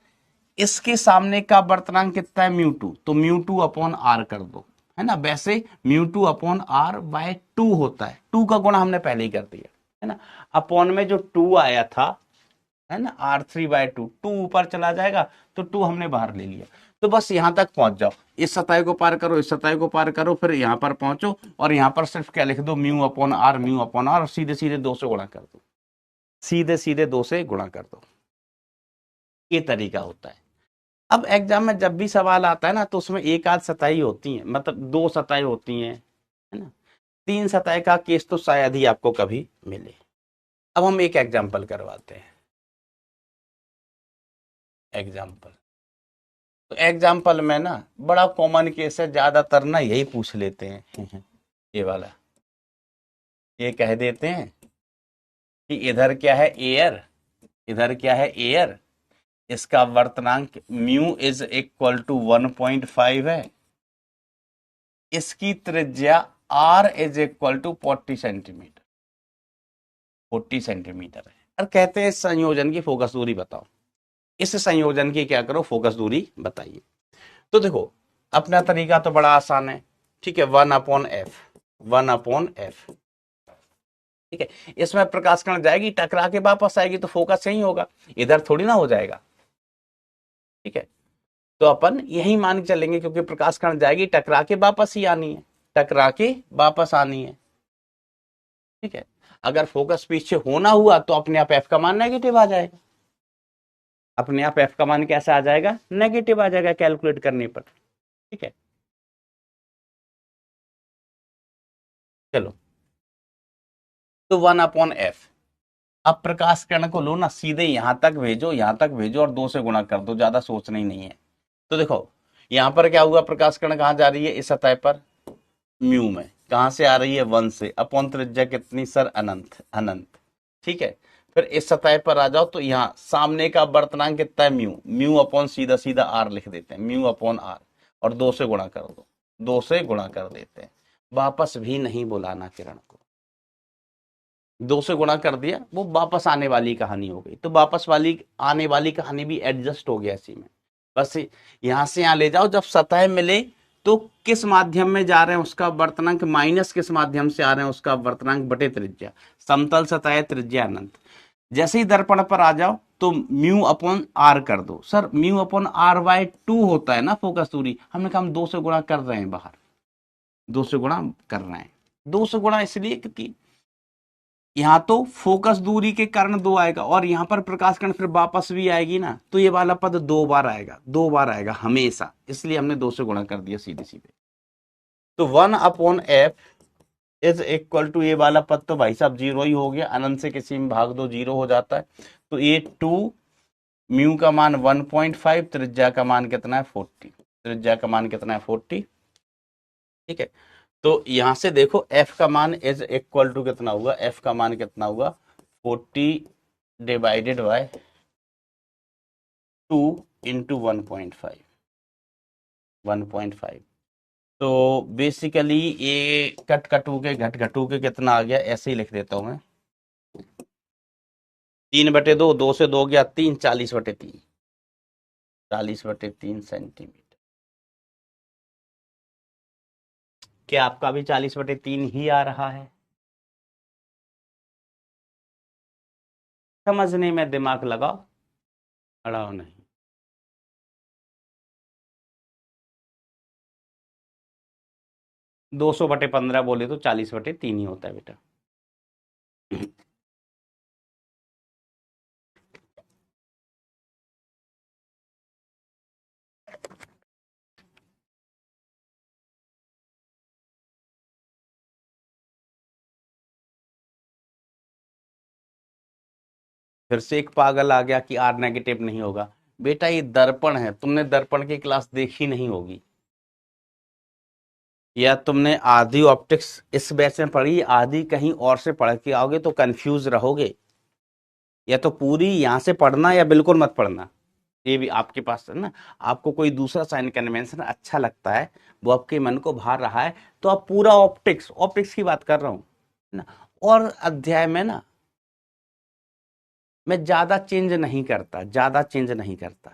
इसके सामने का वर्तनांक कितना है, μ2, तो μ2 अपॉन r कर दो, है ना। वैसे μ2 अपॉन r बाय 2 होता है, 2 का गुणा हमने पहले ही कर दिया, है ना। अपॉन में जो 2 आया था, है ना, r3/2, 2 ऊपर चला जाएगा तो 2 हमने बाहर ले लिया। तो बस यहां तक पहुंच जाओ, इस सतह को पार करो, इस सतह को पार करो, फिर यहां पर पहुंचो, और यहां पर सिर्फ क्या लिख दो, μ/r, और सीधे सीधे 2 से गुणा कर दो, सीधे सीधे 2 से गुणा कर दो। ये तरीका होता है। अब एग्जाम में जब भी सवाल आता है ना, तो उसमें एक आध सतह होती है, मतलब 2 सतह होती हैं, है ना। 3 सतह का केस तो शायद ही आपको कभी मिले। अब हम एक एग्जाम्पल करवाते हैं, एग्जाम्पल। तो एग्जाम्पल में ना बड़ा कॉमन केस है, ज्यादातर ना यही पूछ लेते हैं ये वाला, ये कह देते हैं कि इधर क्या है, एयर, इधर क्या है, एयर, इसका वर्तनांक म्यू इज इक्वल टू 1.5 है, इसकी त्रिज्या r is equal to 40 centimetre, 40 centimetre है, और कहते हैं इस संयोजन की फोकस दूरी बताओ। इस संयोजन की क्या करो, फोकस दूरी बताइए। तो देखो अपना तरीका तो बड़ा आसान है, ठीक है, 1/f, 1/f, ठीक है। इसमें प्रकाश किरण जाएगी, टकरा के वापस आएगी, तो फोकस यही होगा, इधर थोड़ी ना हो जाएगा, ठीक है। तो अपन यही मान के चलेंगे, क्योंकि प्रकाश किरण जाएगी, टकरा के वापस ही आनी है, टकरा के वापस आनी है, ठीक है। अगर फोकस पीछे होना हुआ तो अपने आप एफ का मान नेगेटिव आ जाएगा, अपने आप एफ का मान कैसा आ जाएगा, नेगेटिव आ जाएगा कैलकुलेट करने पर। ठीक है, चलो तो 1/f। अब प्रकाश किरण को लो ना, सीधे यहां तक भेजो, यहां तक भेजो और 2 से गुणा कर दो, ज्यादा सोचना ही नहीं है। तो देखो यहां पर क्या हुआ, प्रकाश किरण कहां जा रही है, इस सतह पर म्यू में, कहां से आ रही है 1 से, अपॉन त्रिज्या कितनी सर, अनंत, अनंत। ठीक है, फिर इस सतह पर आ जाओ तो यहाँ सामने का वर्तनांक कितना है, म्यू, म्यू अपॉन सीधा सीधा आर लिख देते हैं, म्यू अपॉन आर, और 2 से गुणा कर दो, 2 से गुणा कर देते हैं। वापस भी नहीं बुलाना किरण को, 2 से गुणा कर दिया, वो वापस आने वाली कहानी हो गई। तो वापस वाली आने वाली कहानी भी एडजस्ट हो गया इसी में। बस यहां से यहां ले जाओ, जब सतह मिले तो किस माध्यम में जा रहे हैं उसका वर्तनांक माइनस किस माध्यम से आ रहे हैं उसका वर्तनांक बटे त्रिज्या, समतल सतह त्रिज्या अनंत। जैसे ही दर्पण पर आ जाओ तो म्यू अपॉन आर कर दो। Sir mu upon r by 2 होता है ना फोकस दूरी, हमने कहा हम 2 से गुणा कर रहे हैं, बाहर 2 से गुणा कर रहे हैं। 2 से गुणा इसलिए क्योंकि यहाँ तो फोकस दूरी के कारण 2 आएगा, और यहाँ पर प्रकाश किरण फिर वापस भी आएगी ना, तो ये वाला पद 2 बार आएगा, 2 बार आएगा हमेशा, इसलिए हमने 2 से गुणा कर दिया सीधे सीधे। तो 1/f इज इक्वल टू, ये वाला पद तो भाई साहब 0 ही हो गया, अनंत से किसी में भाग दो 0 हो जाता है। तो ये 2, म्यू का मान 1.5, त्रिज्या का मान कितना है 40, त्रिज्या का मान कितना है 40। ठीक है, तो यहां से देखो f का मान इज इक्वल टू कितना हुआ, f का मान कितना हुआ 40 डिवाइडेड बाय 2 इंटू 1.5, 1.5। तो बेसिकली ये कट कटू के घट घटू के कितना आ गया, ऐसे ही लिख देता हूं मैं, 3/2, 2 से 2 गया 3, 40/3, 40/3 सेंटीमीटर। क्या आपका भी 40/3 ही आ रहा है? समझने में दिमाग लगाओ, अड़ाओ नहीं। दो 200/15 बोले तो 40/3 ही होता है बेटा। फिर से एक पागल आ गया कि आर नेगेटिव नहीं होगा। बेटा ये दर्पण है, तुमने दर्पण की क्लास देखी नहीं होगी, या तुमने आधी ऑप्टिक्स इस बैच में पढ़ी, आधी कहीं और से पढ़ के आओगे तो कंफ्यूज रहोगे। या तो पूरी यहां से पढ़ना या बिल्कुल मत पढ़ना, ये भी आपके पास है ना। आपको कोई दूसरा साइन कन्वेंशन अच्छा लगता है, वो आपके मन को भा रहा है, तो आप पूरा ऑप्टिक्स, ऑप्टिक्स की बात कर रहा हूं ना, और अध्याय में ना मैं ज्यादा चेंज नहीं करता, ज्यादा चेंज नहीं करता,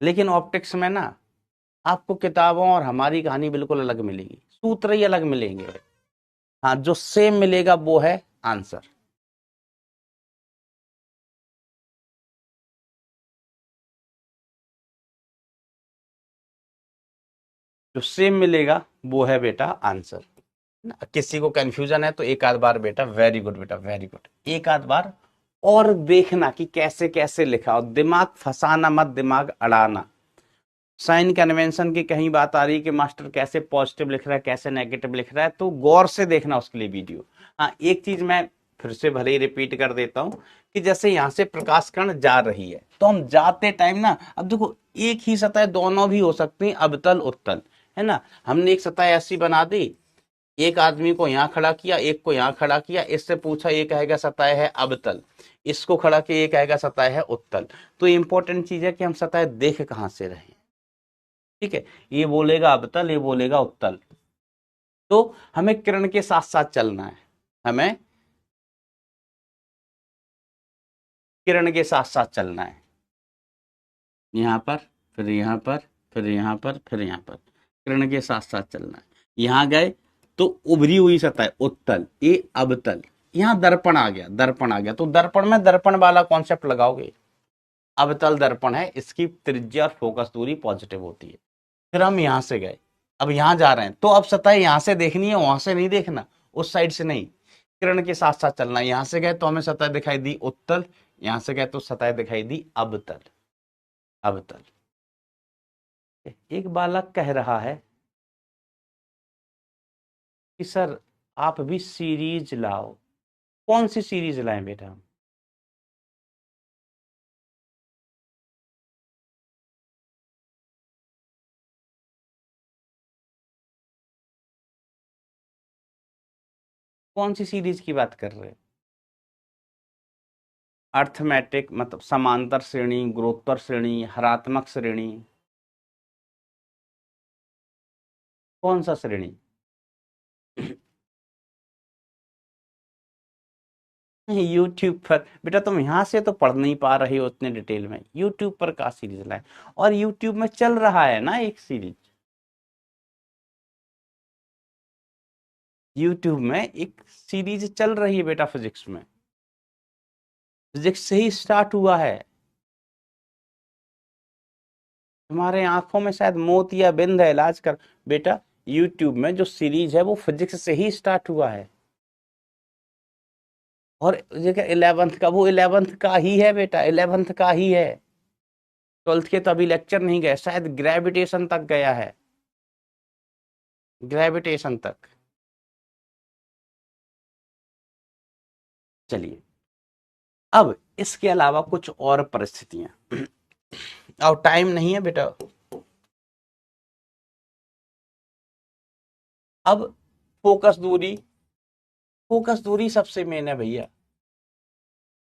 लेकिन ऑप्टिक्स में ना आपको किताबों और हमारी कहानी बिल्कुल अलग मिलेगी, सूत्र ही अलग मिलेंगे। हाँ, जो सेम मिलेगा वो है आंसर। जो सेम मिलेगा वो है बेटा आंसर। किसी को कंफ्यूजन है तो एक आध बार बेटा, वेरी गुड बेटा, वेरी गुड, एक आध बार और देखना कि कैसे कैसे लिखा, और दिमाग फंसाना मत, दिमाग अड़ाना। साइन कन्वेंशन की कहीं बात आ रही है कि मास्टर कैसे पॉजिटिव लिख रहा है, कैसे नेगेटिव लिख रहा है, तो गौर से देखना उसके लिए वीडियो। हाँ, एक चीज मैं फिर से भले ही रिपीट कर देता हूं कि जैसे यहां से प्रकाश किरण जा रही है, तो हम जाते टाइम ना, अब देखो एक ही सतह दोनों भी हो सकती है, अवतल उत्तल, है ना। हमने एक सतह ऐसी बना दी, एक आदमी को यहां खड़ा किया, एक को यहां खड़ा किया, इससे पूछा ये कहेगा सतह है अवतल, इसको खड़ा किया ये कहेगा सतह है उत्तल। तो इंपॉर्टेंट चीज है कि हम सतह देख कहां से रहे। ठीक है, ये बोलेगा अवतल, ये बोलेगा उत्तल, तो हमें किरण के साथ साथ चलना है, हमें किरण के साथ साथ चलना है। यहां पर, फिर यहां पर, फिर यहां पर, फिर यहां पर, किरण के साथ साथ चलना है। यहां गए तो उभरी हुई सतह उत्तल, ये अवतल, यहां दर्पण आ गया, दर्पण आ गया, तो दर्पण में दर्पण वाला कॉन्सेप्ट लगाओगे। अवतल दर्पण है, इसकी त्रिज्या और फोकस दूरी पॉजिटिव होती है। फिर हम यहां से गए, अब यहां जा रहे हैं, तो अब सतह यहां से देखनी है, वहां से नहीं देखना, उस साइड से नहीं, किरण के साथ साथ चलना। यहां से गए तो हमें सतह दिखाई दी उत्तल, यहां से गए तो सतह दिखाई दी अवतल। अवतल। एक बालक कह रहा है कि सर आप भी सीरीज लाओ। कौन सी सीरीज लाएं बेटा हम? कौन सी सीरीज की बात कर रहे हैं? अर्थमेटिक मतलब समांतर श्रेणी, गुणोत्तर श्रेणी, हरात्मक श्रेणी, कौन सा श्रेणी? यूट्यूब पर बेटा तुम यहां से तो पढ़ नहीं पा रहे हो उतने डिटेल में, यूट्यूब पर का सीरीज लाए? और यूट्यूब में चल रहा है ना एक सीरीज, यूट्यूब में एक सीरीज चल रही है बेटा फिजिक्स में, फिजिक्स से ही स्टार्ट हुआ है। तुम्हारे आंखों में शायद मोतिया बिंद है, इलाज कर बेटा। यूट्यूब में जो सीरीज है वो फिजिक्स से ही स्टार्ट हुआ है। और ये क्या 11th का, वो 11th का ही है बेटा, 11th का ही है। 12th के तो अभी लेक्चर नहीं गए, शायद ग्रेविटेशन तक गया है, ग्रेविटेशन तक। चलिए, अब इसके अलावा कुछ और परिस्थितियां। और टाइम नहीं है बेटा। अब फोकस दूरी, फोकस दूरी सबसे मेन है भैया।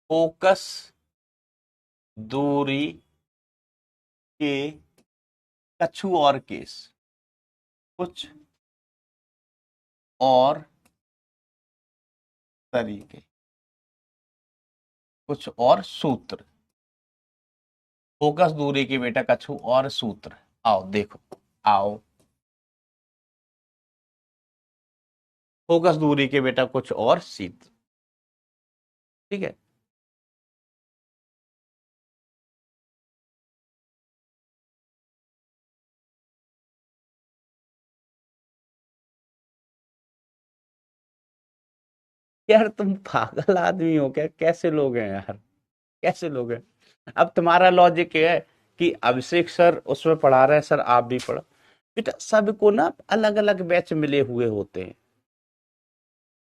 फोकस दूरी के कछु और केस, कुछ और तरीके, कुछ और सूत्र। फोकस दूरी के बेटा कछु और सूत्र। आओ देखो, आओ। फोकस दूरी के बेटा कुछ और सूत्र, ठीक है। यार तुम पागल आदमी हो क्या? कैसे लोग हैं यार, कैसे लोग हैं? अब तुम्हारा लॉजिक है कि अभिषेक सर उसमें पढ़ा रहे हैं, सर आप भी पढ़ो। बेटा सबको ना अलग अलग बैच मिले हुए होते हैं,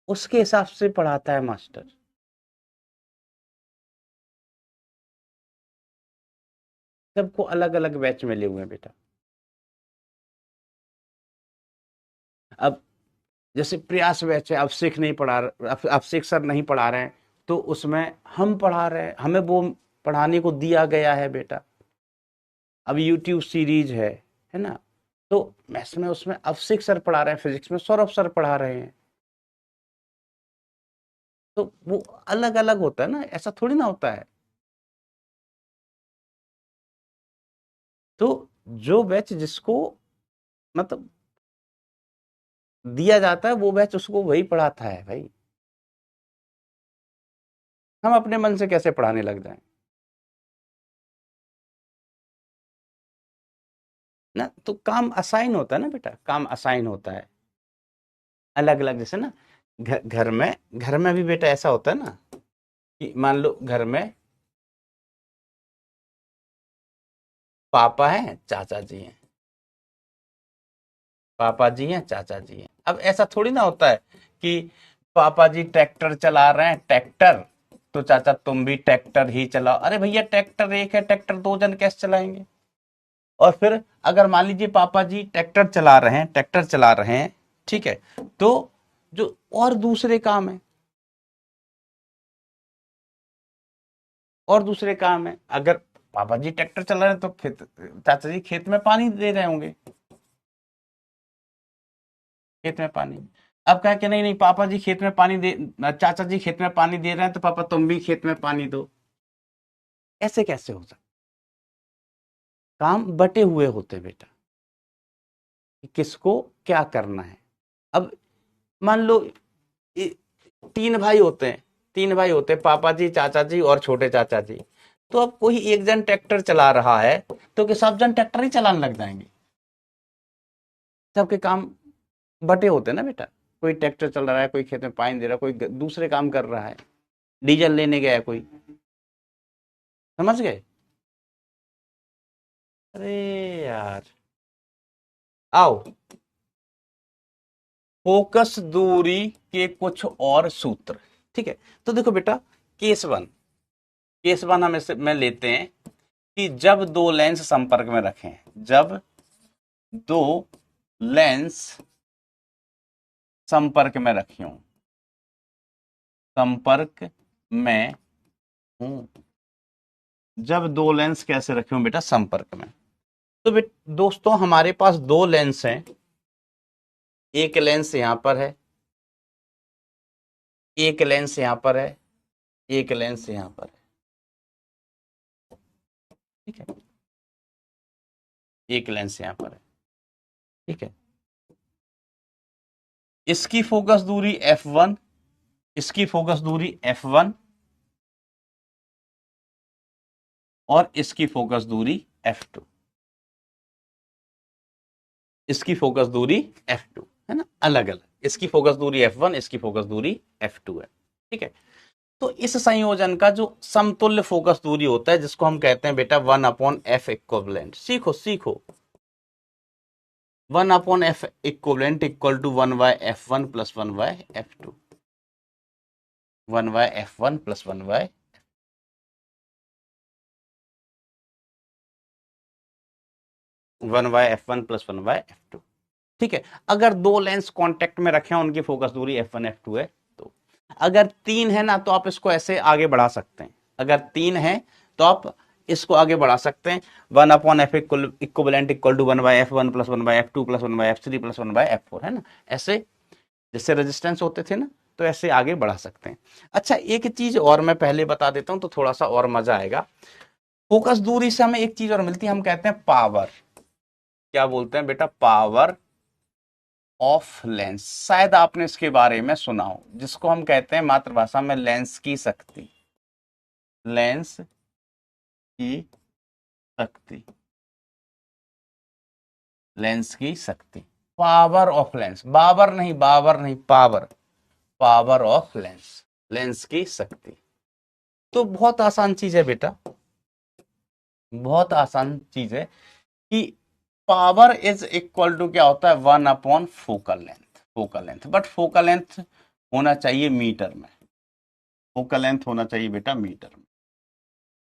उसके हिसाब से पढ़ाता है मास्टर। सबको अलग अलग बैच मिले हुए हैं बेटा। अब जैसे प्रयास बैच है, अभिषेक नहीं पढ़ा, अभिषेक सर नहीं पढ़ा रहे हैं, तो उसमें हम पढ़ा रहे हैं, हमें वो पढ़ाने को दिया गया है बेटा। अब यूट्यूब सीरीज है ना, तो मैथ्स में उसमें अभिषेक सर पढ़ा रहे हैं, फिजिक्स में सौरभ सर पढ़ा रहे हैं, तो वो अलग अलग होता है ना, ऐसा थोड़ी ना होता है। तो जो बैच जिसको मतलब दिया जाता है वो बैच उसको वही पढ़ाता है भाई। हम अपने मन से कैसे पढ़ाने लग जाएं ना, तो काम असाइन होता है ना बेटा, काम असाइन होता है अलग अलग। जैसे ना घर में भी बेटा ऐसा होता है ना कि मान लो घर में पापा हैं, चाचा जी हैं, पापा जी हैं, चाचा जी हैं। अब ऐसा थोड़ी ना होता है कि पापा जी ट्रैक्टर चला रहे हैं, ट्रैक्टर, तो चाचा तुम भी ट्रैक्टर ही चलाओ। अरे भैया ट्रैक्टर एक है, ट्रैक्टर दो जन कैसे चलाएंगे? और फिर अगर मान लीजिए पापा जी ट्रैक्टर चला रहे हैं, ट्रैक्टर चला रहे हैं, ठीक है, तो जो और दूसरे काम है, और दूसरे काम है, अगर पापा जी ट्रैक्टर चला रहे हैं तो खेत, चाचा जी खेत में पानी दे रहे होंगे, खेत में पानी। अब कहा कि नहीं नहीं पापा जी खेत में पानी दे, चाचा जी खेत में पानी दे रहे हैं तो पापा तुम भी खेत में पानी दो। ऐसे कैसे हो सकता? काम बटे हुए होते बेटा, कि किसको क्या करना है। अब मान लो तीन भाई होते हैं, तीन भाई होते हैं, पापा जी, चाचा जी और छोटे चाचा जी। तो अब कोई एक जन ट्रैक्टर चला रहा है तो कि सब जन ट्रैक्टर ही चलाने लग जाएंगे? सबके काम बटे होते हैं ना बेटा। कोई ट्रैक्टर चल रहा है, कोई खेत में पानी दे रहा है, कोई दूसरे काम कर रहा है, डीजल लेने गया है कोई, समझ गए? अरे यार, आओ, फोकस दूरी के कुछ और सूत्र। ठीक है, तो देखो बेटा, केस वन हम इसे में लेते हैं कि जब दो लेंस संपर्क में रखें, जब दो लेंस संपर्क में रखे हों, संपर्क में हूं, जब दो लेंस कैसे रखे हों बेटा, संपर्क में। तो दोस्तों हमारे पास दो लेंस हैं, एक लेंस यहां पर है, एक लेंस यहां पर है, एक लेंस यहां पर है। ठीक है, एक लेंस यहां पर है। ठीक है, इसकी फोकस दूरी f1, इसकी फोकस दूरी f1 और इसकी फोकस दूरी f2, इसकी फोकस दूरी f2 है ना, अलग अलग, इसकी फोकस दूरी f1, इसकी फोकस दूरी f2 है। ठीक है, तो इस संयोजन का जो समतुल्य फोकस दूरी होता है, जिसको हम कहते हैं बेटा 1/f इक्विवेलेंट। सीखो सीखो, 1/f equivalent equal to 1/f1 plus 1/f2, 1/f1 plus 1/f, 1/f1 plus 1/f2। ठीक है, अगर दो लेंस कांटेक्ट में रखे हैं, उनकी फोकस दूरी f1 f2 है। तो अगर तीन है ना, तो आप इसको ऐसे आगे बढ़ा सकते हैं, अगर तीन है तो आप इसको आगे बढ़ा सकते हैं, 1/f equivalent equal to 1/f1 plus 1/f2 plus 1/f3 plus 1/f4, है ना, ऐसे जैसे रेजिस्टेंस होते थे ना, तो ऐसे आगे बढ़ा सकते हैं। अच्छा, एक चीज और मैं पहले बता देता हूं तो थोड़ा सा और मजा आएगा। फोकस दूरी से हमें एक चीज और मिलती है, हम कहते हैं पावर। क्या बोलते हैं बेटा? Power of lens. शायद आपने इसके बारे में सुना हो, जिसको हम कहते हैं मातृभाषा में लेंस की शक्ति, लेंस की शक्ति, लेंस की शक्ति, पावर ऑफ लेंस, बाबर नहीं, बाबर नहीं, power, power of lens, lens की शक्ति। तो बहुत आसान चीज है बेटा, बहुत आसान चीज है कि पावर इज इक्वल टू क्या होता है, 1/फोकल length, focal length, but focal length होना चाहिए मीटर में, फोकल लेंथ होना चाहिए बेटा मीटर में।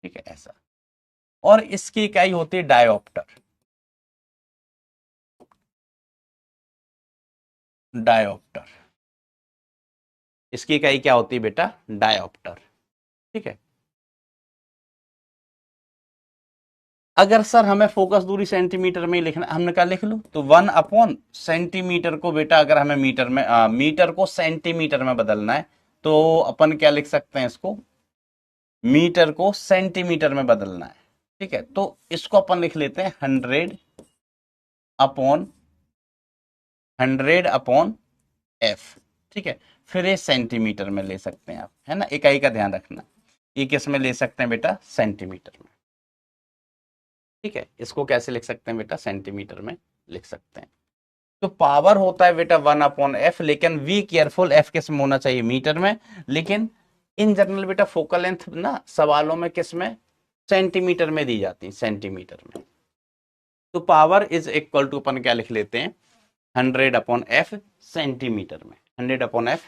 ठीक है, ऐसा। और इसकी इकाई होती है डायोप्टर, डायोप्टर, इसकी इकाई क्या होती है बेटा? डायोप्टर। ठीक है, अगर सर हमें फोकस दूरी सेंटीमीटर में ही लिखना, हमने क्या लिख लो, तो 1/सेंटीमीटर को बेटा, अगर हमें मीटर में मीटर को सेंटीमीटर में बदलना है, तो अपन क्या लिख सकते हैं इसको, मीटर को सेंटीमीटर में बदलना है। ठीक है, तो इसको अपन लिख लेते हैं 100/100/f। ठीक है, फिर ये सेंटीमीटर में ले सकते हैं आप, है ना, इकाई का ध्यान रखना, ये किस में ले सकते हैं बेटा? सेंटीमीटर में। ठीक है, इसको कैसे लिख सकते हैं बेटा? सेंटीमीटर में लिख सकते हैं। तो पावर होता है बेटा 1/f, लेकिन वी केयरफुल, एफ किस में होना चाहिए? मीटर में। लेकिन इन जनरल बेटा फोकल लेंथ ना सवालों में किस में? सेंटीमीटर में दी जाती है, सेंटीमीटर में। तो पावर इज इक्वल टू अपन क्या लिख लेते हैं? 100/f सेंटीमीटर में, 100/f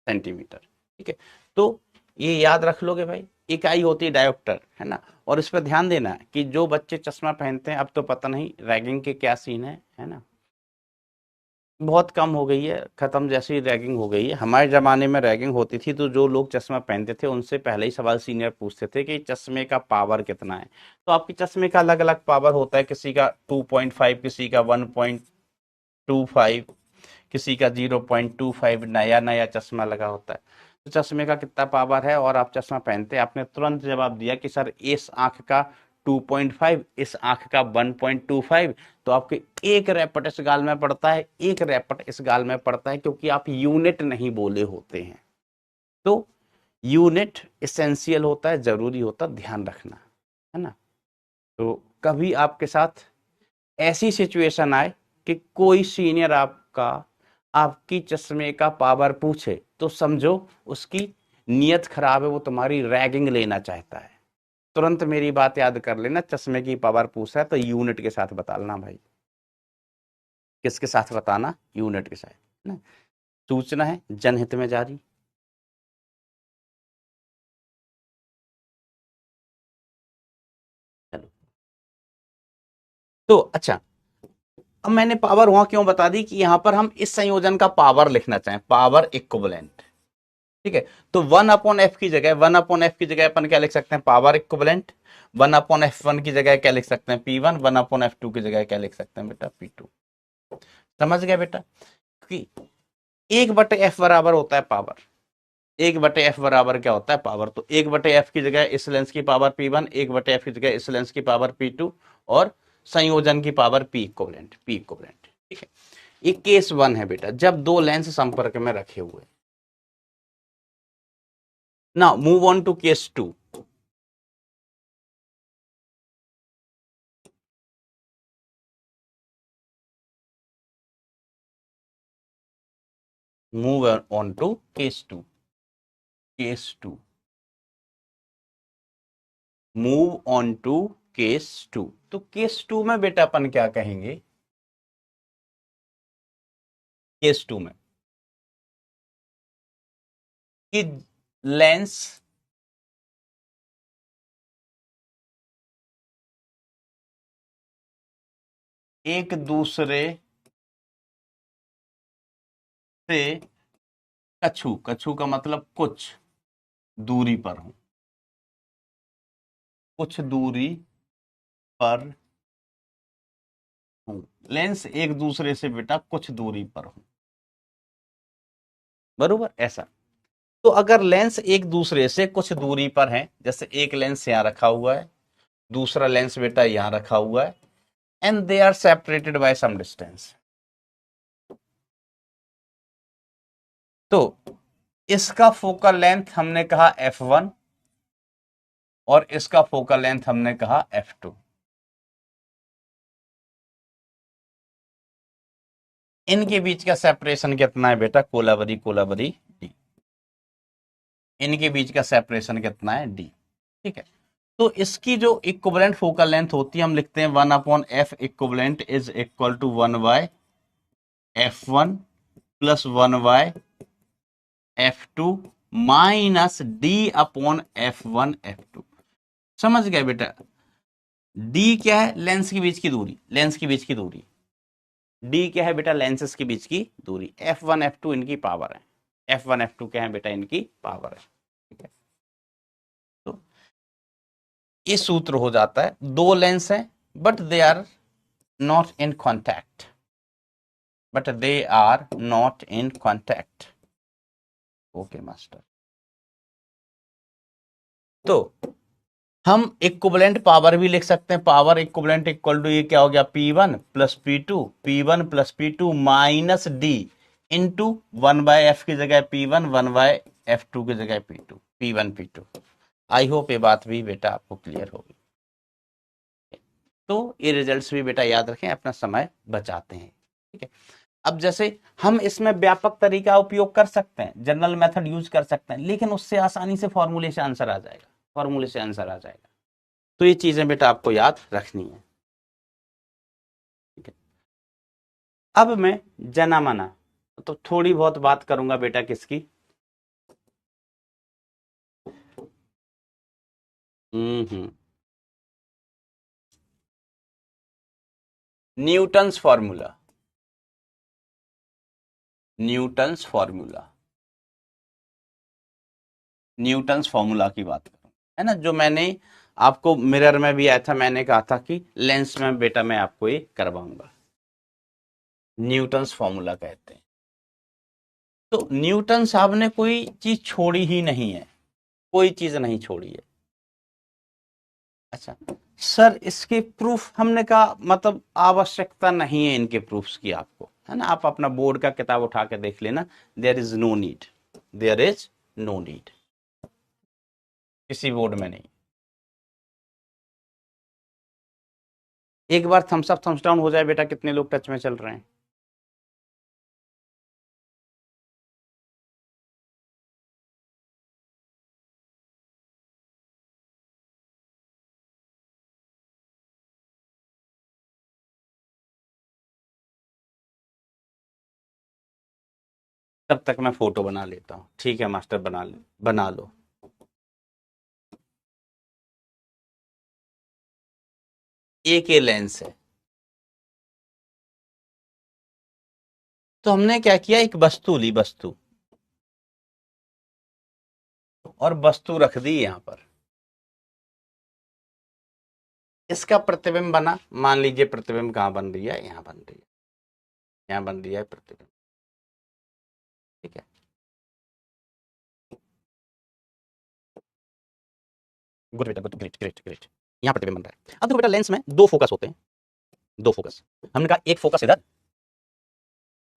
सेंटीमीटर। ठीक है, तो ये याद रख लोगे भाई, इकाई होती है डायोप्टर, है ना। और इस पर ध्यान देना कि जो बच्चे चश्मा पहनते हैं, अब तो पता नहीं रैगिंग के क्या सीन है ना, बहुत कम हो गई है, खत्म जैसी रैगिंग हो गई है। हमारे जमाने में रैगिंग होती थी तो जो लोग चश्मा पहनते थे उनसे पहले ही सवाल सीनियर पूछते थे कि चश्मे का पावर कितना है। तो आपके चश्मे का अलग अलग पावर होता है, किसी का 2.5, किसी का 1.25, किसी का 0.25, नया नया चश्मा लगा होता है। तो चश्मे का कितना पावर है और आप चश्मा पहनते हैं, आपने तुरंत जवाब दिया कि सर इस आंख का 2.5, इस आंख का 1.25, तो आपके एक रैपट इस गाल में पड़ता है, एक रैपट इस गाल में पड़ता है, क्योंकि आप यूनिट नहीं बोले होते हैं। तो यूनिट एसेंशियल होता है, जरूरी होता, ध्यान रखना, है ना। तो कभी आपके साथ ऐसी सिचुएशन आए कि कोई सीनियर आपका आपकी चश्मे का पावर पूछे तो समझो उसकी नीयत खराब है, वो तुम्हारी रैगिंग लेना चाहता है। तुरंत मेरी बात याद कर लेना, चश्मे की पावर पूछा है तो यूनिट के साथ बताना भाई। किसके साथ बताना? यूनिट के साथ ना। सूचना है जनहित में जारी। चलो तो अच्छा, अब मैंने पावर वहां क्यों बता दी कि यहां पर हम इस संयोजन का पावर लिखना चाहें, पावर इक्विवेलेंट। ठीक है, तो 1/f की जगह 1/f की जगह अपन क्या लिख सकते हैं? Power equivalent. 1/f1 की जगह क्या लिख सकते हैं? P1। 1/f2 की जगह क्या लिख सकते हैं बेटा? P2। समझ गया बेटा कि 1/f बराबर होता है पावर। 1/f बराबर क्या होता है? पावर। तो 1/f की जगह इस लेंस की पावर P1, 1/f की जगह इस लेंस की पावर P2 और संयोजन की पावर P इक्विवेलेंट। ठीक है, ये केस 1 है बेटा, जब दो लेंस संपर्क में रखे हुए। Now move on to case 2। Move on to case 2। Case 2, move on to case 2। तो केस 2 में बेटा अपन क्या कहेंगे? केस 2 में कि लेंस एक दूसरे से कछु, कछु का मतलब कुछ दूरी पर हो, कुछ दूरी पर हो। लेंस एक दूसरे से बेटा कुछ दूरी पर हो, बरोबर ऐसा। तो अगर लेंस एक दूसरे से कुछ दूरी पर है, जैसे एक लेंस यहां रखा हुआ है, दूसरा लेंस बेटा यहां रखा हुआ है, and they are separated by some distance, तो इसका फोकल लेंथ हमने कहा f1 और इसका फोकल लेंथ हमने कहा f2। इनके बीच का सेपरेशन कितना है बेटा? कोलाबरी कोलाबरी डी। इनके बीच का सेपरेशन कितना है? डी। ठीक है, तो इसकी जो इक्विवेलेंट फोकल लेंथ होती है हम लिखते हैं 1/f equivalent is equal to 1/f1 plus 1/f2 minus d/f1 f2। समझ गए बेटा? डी क्या है? लेंस के बीच की दूरी, लेंस के बीच की दूरी। डी क्या है बेटा? लेंसेस के बीच की दूरी। f1 f2 इनकी पावर है। f1 f2 क्या है बेटा? इनकी पावर है। ठीक है, तो ये सूत्र हो जाता है। दो लेंस हैं but they are not in contact, but they are not in contact. Okay master. तो हम इक्विवेलेंट पावर भी लिख सकते हैं। पावर इक्विवेलेंट इक्वल टू ये क्या हो गया? P1 plus P2, P1 plus P2 minus D into 1/f की जगह P1, 1/f2 की जगह P2, P1 P2। I hope ये बात भी बेटा आपको क्लियर होगी। तो ये रिजल्ट्स भी बेटा याद रखें, अपना समय बचाते हैं। ठीक है, अब जैसे हम इसमें व्यापक तरीका उपयोग कर सकते हैं, जनरल मेथड यूज कर सकते हैं, लेकिन उससे आसानी से फॉर्मूले से आंसर आ जाएगा, फॉर्मूले से आंसर आ जाएगा। तो ये चीजें बेटा आपको याद रखनी है। ठीक है, अब मैं जनमना तो थोड़ी बहुत बात करूंगा बेटा किसकी? हम्म, Newton's formula. Newton's formula, Newton's formula की बात करूं, है ना, जो मैंने आपको मिरर में भी आया था, मैंने कहा था कि लेंस में बेटा मैं आपको ये करवाऊंगा। न्यूटन्स फॉर्मूला कहते हैं। तो न्यूटन साहब ने कोई चीज छोड़ी ही नहीं है, कोई चीज नहीं छोड़ी है। अच्छा सर, इसके प्रूफ हमने कहा मतलब आवश्यकता नहीं है इनके प्रूफ्स की आपको, है ना, आप अपना बोर्ड का किताब उठा के देख लेना। There is no need, there is no need, किसी बोर्ड में नहीं। एक बार थम्स अप थम्स डाउन हो जाए बेटा, कितने लोग टच में चल रहे हैं? तब तक मैं फोटो बना लेता हूँ। ठीक है मास्टर, बना लो। एक ये लेंस है, तो हमने क्या किया, एक वस्तु ली, वस्तु, और वस्तु रख दी यहां पर। इसका प्रतिबिंब बना, मान लीजिए प्रतिबिंब कहां बन रही है, यहां बन रही है, यहां बन रही है प्रतिबिंब। ठीक है, गुड बेटा, गुड, ग्रेट ग्रेट ग्रेट। यहां प्रतिबिंब बन रहा है। अब देखो बेटा, लेंस में दो फोकस होते हैं, दो फोकस। हमने कहा एक फोकस इधर,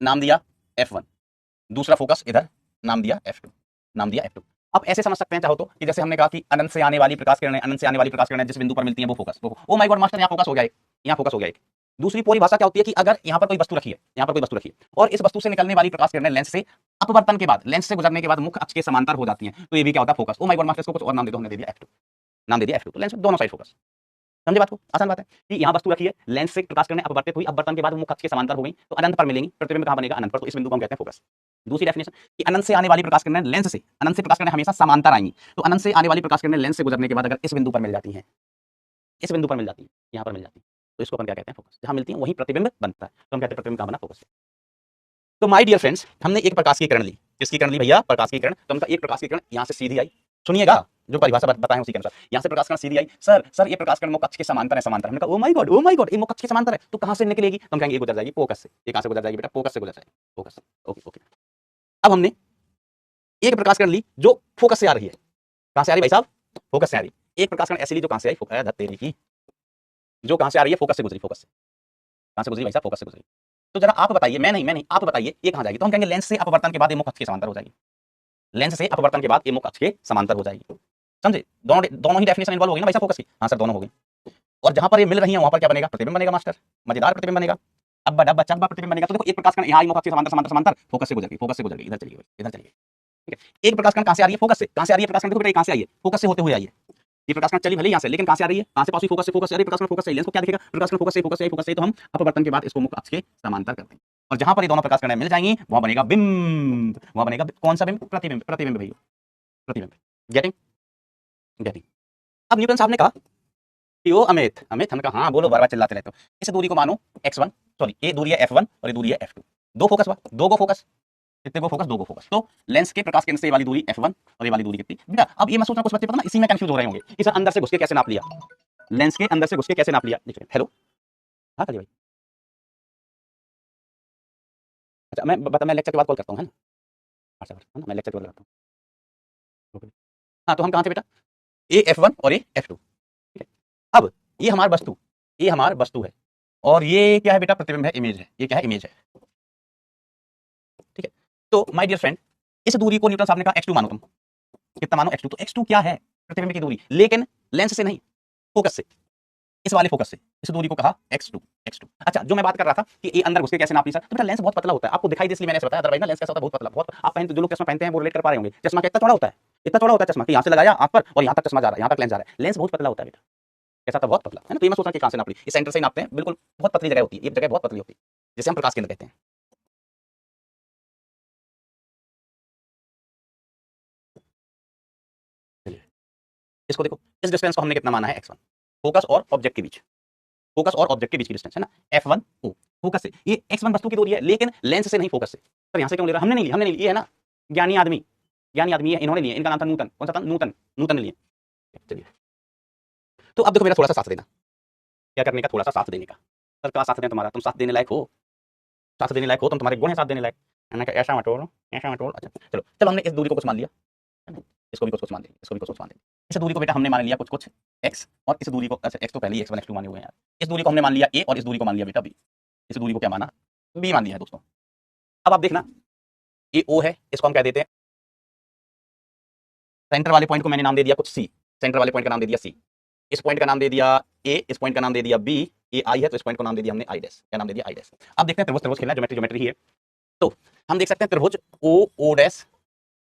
नाम दिया F1, दूसरा फोकस इधर, नाम दिया F2, नाम दिया F2। अब ऐसे समझ सकते हैं चाहो तो कि जैसे हमने कहा कि अनंत से आने वाली प्रकाश किरणें, अनंत से आने वाली प्रकाश किरणें जिस बिंदु पर मिलती हैं वो फोकस, वो ओ माय गॉड मास्टर, यहाँ फोकस हो गया एक, यहाँ फोकस हो गया एक। दूसरी पूरी भाषा क्या होती है कि अगर यहाँ पर कोई वस्तु रखी है, यहाँ पर कोई वस्तु रखी है, और इस वस्तु से निकलने वाली प्रकाश किरणें लेंस से अपवर्तन के बाद, लेंस से गुजरने के बाद मुख्य अक्ष के समांतर हो जाती हैं, तो ये भी क्या होता है, focus. Oh my God master, इसको कुछ और नाम दे दो, हमने दे दिया F2, नाम दे दिया F2। तो लेंस में दोनों साइड फोकस। समझे बात को, आसान बात है कि यहाँ वस्तु रखी है, लेंस से प्रकाश किरणें अपवर्तित हुई, अपवर्तन के बाद मुख्य अक्ष के समांतर हो गई, तो अनंत पर मिलेंगी, प्रतिबिंब कहां बनेगा, अनंत पर, तो इस बिंदु को हम कहते हैं फोकस। दूसरी डेफिनेशन कि अनंत से आने वाली प्रकाश किरणें लेंस से, अनंत से प्रकाश किरणें हमेशा समांतर आएंगी, तो अनंत से आने वाली प्रकाश किरणें लेंस से गुजरने के बाद अगर इस बिंदु पर मिल जाती हैं, इस बिंदु पर मिल जाती है, यहाँ पर मिल जाती है, तो इसको अपन क्या कहते हैं, फोकस। जहां मिलती है वहीं प्रतिबिंब बनता है, तो हम कहते हैं प्रतिबिंब कहां बना, फोकस से। तो माय डियर फ्रेंड्स, हमने एक प्रकाश की किरण ली, किसकी किरण ली भैया, प्रकाश की किरण। तो हमका एक प्रकाश की किरण यहाँ से सीधी आई, सुनिएगा जो परिभाषा बताएं उसी के अनुसार, यहाँ से प्रकाश किरण सीधी आई। सर ये प्रकाश किरण मुख्य अक्ष के समांतर है, समांतर। हमने कहा ओ माय गॉड, ये मुख्य अक्ष के समांतर है, तो कहां से निकलेगी, तो हम कहेंगे ये गुजर जाएगी फोकस से। ये कहां से गुजर जाएगी बेटा, फोकस से गुजर जाएगी, फोकस से। Okay okay. अब हमने एक प्रकाश किरण ली जो फोकस से आ रही है, कहां से आ रही भाई साहब, फोकस से आ रही। एक प्रकाश किरण ऐसी ली जो कहां से आई, फोकस तेरी की, जो कहां से आ रही है, फोकस से गुजरी, फोकस से। कहां से गुजरी भाई साहब, फोकस से गुजरी। तो जरा आप बताइए, मैं नहीं, आप बताइए ये कहां जाएगी, तो हम कहेंगे लेंस से अपवर्तन के बाद ये मुख्य अक्ष के समांतर हो जाएगी, लेंस से अपवर्तन के बाद ये मुख्य अक्ष के समांतर हो जाएगी। समझे, दोनों दोनों ही डेफिनेशन इन्वॉल्व होगी ना भाई साहब फोकस की, हाँ सर दोनों हो गई। और जहां पर ये मिल रही है वहां पर क्या बनेगा, प्रतिबिंब बनेगा मास्टर, मजेदार प्रतिबिंब बनेगा। अब बड़ा बच्चा प्रतिबिंब बनेगा। तो देखो एक प्रकाश कण यहाँ मुख्य अक्ष के समांतर समांतर समांतर, फोकस से गुजर गई, फोकस से गुजर गई, इधर चली गई, इधर चली गई। ठीक है, एक प्रकाश कण कहां से आ रही है, फोकस से। कहां से आ रही है प्रकाश कण, देखो बेटा कहां से आई है, फोकस से होते हुए आई है। ये प्रकाश कण चली भले यहाँ से, लेकिन कहां से आ रही है, कहां से पास हुई, फोकस से। फोकस से, अरे प्रकाश कण फोकस से, लेंस को क्या दिखेगा, प्रकाश कण फोकस से, फोकस से, फोकस से, तो हम अपवर्तन के बाद इसको मुख्य अक्ष के समांतर करते हैं, और जहां पर ये दोनों प्रकाश कण मिल जाएंगी वहां बनेगा बिंब, वहां बनेगा कौन सा बिंब, प्रतिबिंब, प्रतिबिंब भैया, प्रतिबिंब। Getting, getting. अब न्यूटन साहब ने कहा कि ओ अमित, अमित, हमने कहा हाँ बोलो, बार बार चिल्लाते रहते हो। इस दूरी को मानो x1, सॉरी ये दूरी है f1 और ये दूरी है f2, दो फोकस हुआ, दो गो फोकस, कितने गो फोकस, दो गो फोकस। तो लेंस के प्रकाश केंद्र से ये वाली दूरी f1 और ये वाली दूरी कितनी बेटा। अब ये मैं सोच रहा हूं कुछ बच्चे पता ना इसी में कंफ्यूज हो रहे होंगे कि सर अंदर से घुस के कैसे नाप लिया, लेंस के अंदर से घुस के कैसे नाप लिया। देखिए हेलो, हाँ काली भाई, अच्छा मैं बता, मैं लेक्चर के बाद कॉल करता हूँ, है ना, अच्छा है ना, मैं लेक्चर के बाद करता हूँ। हाँ तो हम कहाँ थे बेटा, ये f1 और ये f2। ठीक है, अब ये हमारी वस्तु, ये हमारी वस्तु है, और ये क्या है बेटा, प्रतिबिंब है, इमेज है, ये क्या है, इमेज है। ठीक है, तो माय डियर फ्रेंड, इस दूरी को न्यूटन साहब ने कहा x2 मानो, तुम कितना मानो, x2। तो x2 क्या है, प्रतिबिंब की दूरी, लेकिन लेंस से नहीं, फोकस से, इस वाले फोकस से, इस दूरी को कहा x2, x2। अच्छा जो मैं बात कर रहा था कि ये अंदर घुस के कैसे नाप ली सर, तो बेटा लेंस बहुत पतला होता है, आपको दिखाई दे इसलिए मैंने बताया, अदरवाइज ना लेंस कैसा होता है, बहुत पतला, बहुत। आप पहनते, जो लोग चश्मा पहनते हैं वो रिलेट कर पा रहे होंगे, चश्मा कितना चौड़ा होता है, इतना चौड़ा होता है चश्मा कि यहाँ से लगाया आंख पर और यहाँ तक चश्मा जा रहा है, यहाँ तक लेंस जा रहा है। लेंस बहुत पतला होता है बेटा, कैसा था, बहुत पतला, है ना। तो ये मैं सोचा कि कहाँ से नाप ली, इस सेंटर से ही नापते हैं, बिल्कुल बहुत पतली जगह होती है, ये जगह बहुत पतली होती है, जिसे हम प्रकाश केंद्र कहते हैं। इसको देखो, इस डिस्टेंस को हमने कितना माना है, x1, फोकस और ऑब्जेक्ट के बीच, फोकस और ऑब्जेक्ट के बीच की डिस्टेंस है ना, f1 o, फोकस से। ये x1 वस्तु की दूरी है, लेकिन लेंस से नहीं, फोकस से। पर यहाँ से क्यों ले रहा, हमने नहीं लिया, हमने नहीं लिया, ये है ना ज्ञानी आदमी, ज्ञानी आदमी है, इन्होंने लिए, इनका नाम था नूतन, कौन सा था, नूतन, नूतन ने लिए। चलिए, तो अब देखो मेरा थोड़ा सा साथ देना, क्या करने का, थोड़ा सा साथ देने का। सर क्या साथ दें तुम्हारा, तुम साथ देने लायक हो, साथ देने लायक हो तुम, तुम्हारे गुण है साथ देने लायक। मैंने कहा ऐसा मत बोलो, ऐसा मत बोलो। अच्छा चलो चलो, हमने इस दूरी को कुछ मान लिया, इसको भी कुछ कुछ मान देंगे, इसको भी कुछ कुछ मान देंगे। इस दूरी को बेटा हमने मान लिया कुछ कुछ x, और इस दूरी को, अच्छा x तो पहले ही x1 x2 माने हुए हैं यार, इस दूरी को हमने मान लिया a, और इस दूरी को मान लिया बेटा b। इस दूरी को क्या माना, b मान लिया है दोस्तों। अब आप देखना, ये o है, इसको हम कह देते हैं, सेंटर वाले पॉइंट को मैंने नाम दे दिया कुछ c, सेंटर वाले पॉइंट का नाम दे दिया c, इस पॉइंट का नाम दे दिया a, इस पॉइंट का नाम दे दिया b, ये i है तो इस पॉइंट को नाम दे दिया हमने i डैश, क्या नाम दे दिया i डैश। अब देखते हैं त्रिभुज, त्रिभुज खेलना, ज्योमेट्री ज्योमेट्री ही है। तो हम देख सकते हैं त्रिभुज o o dash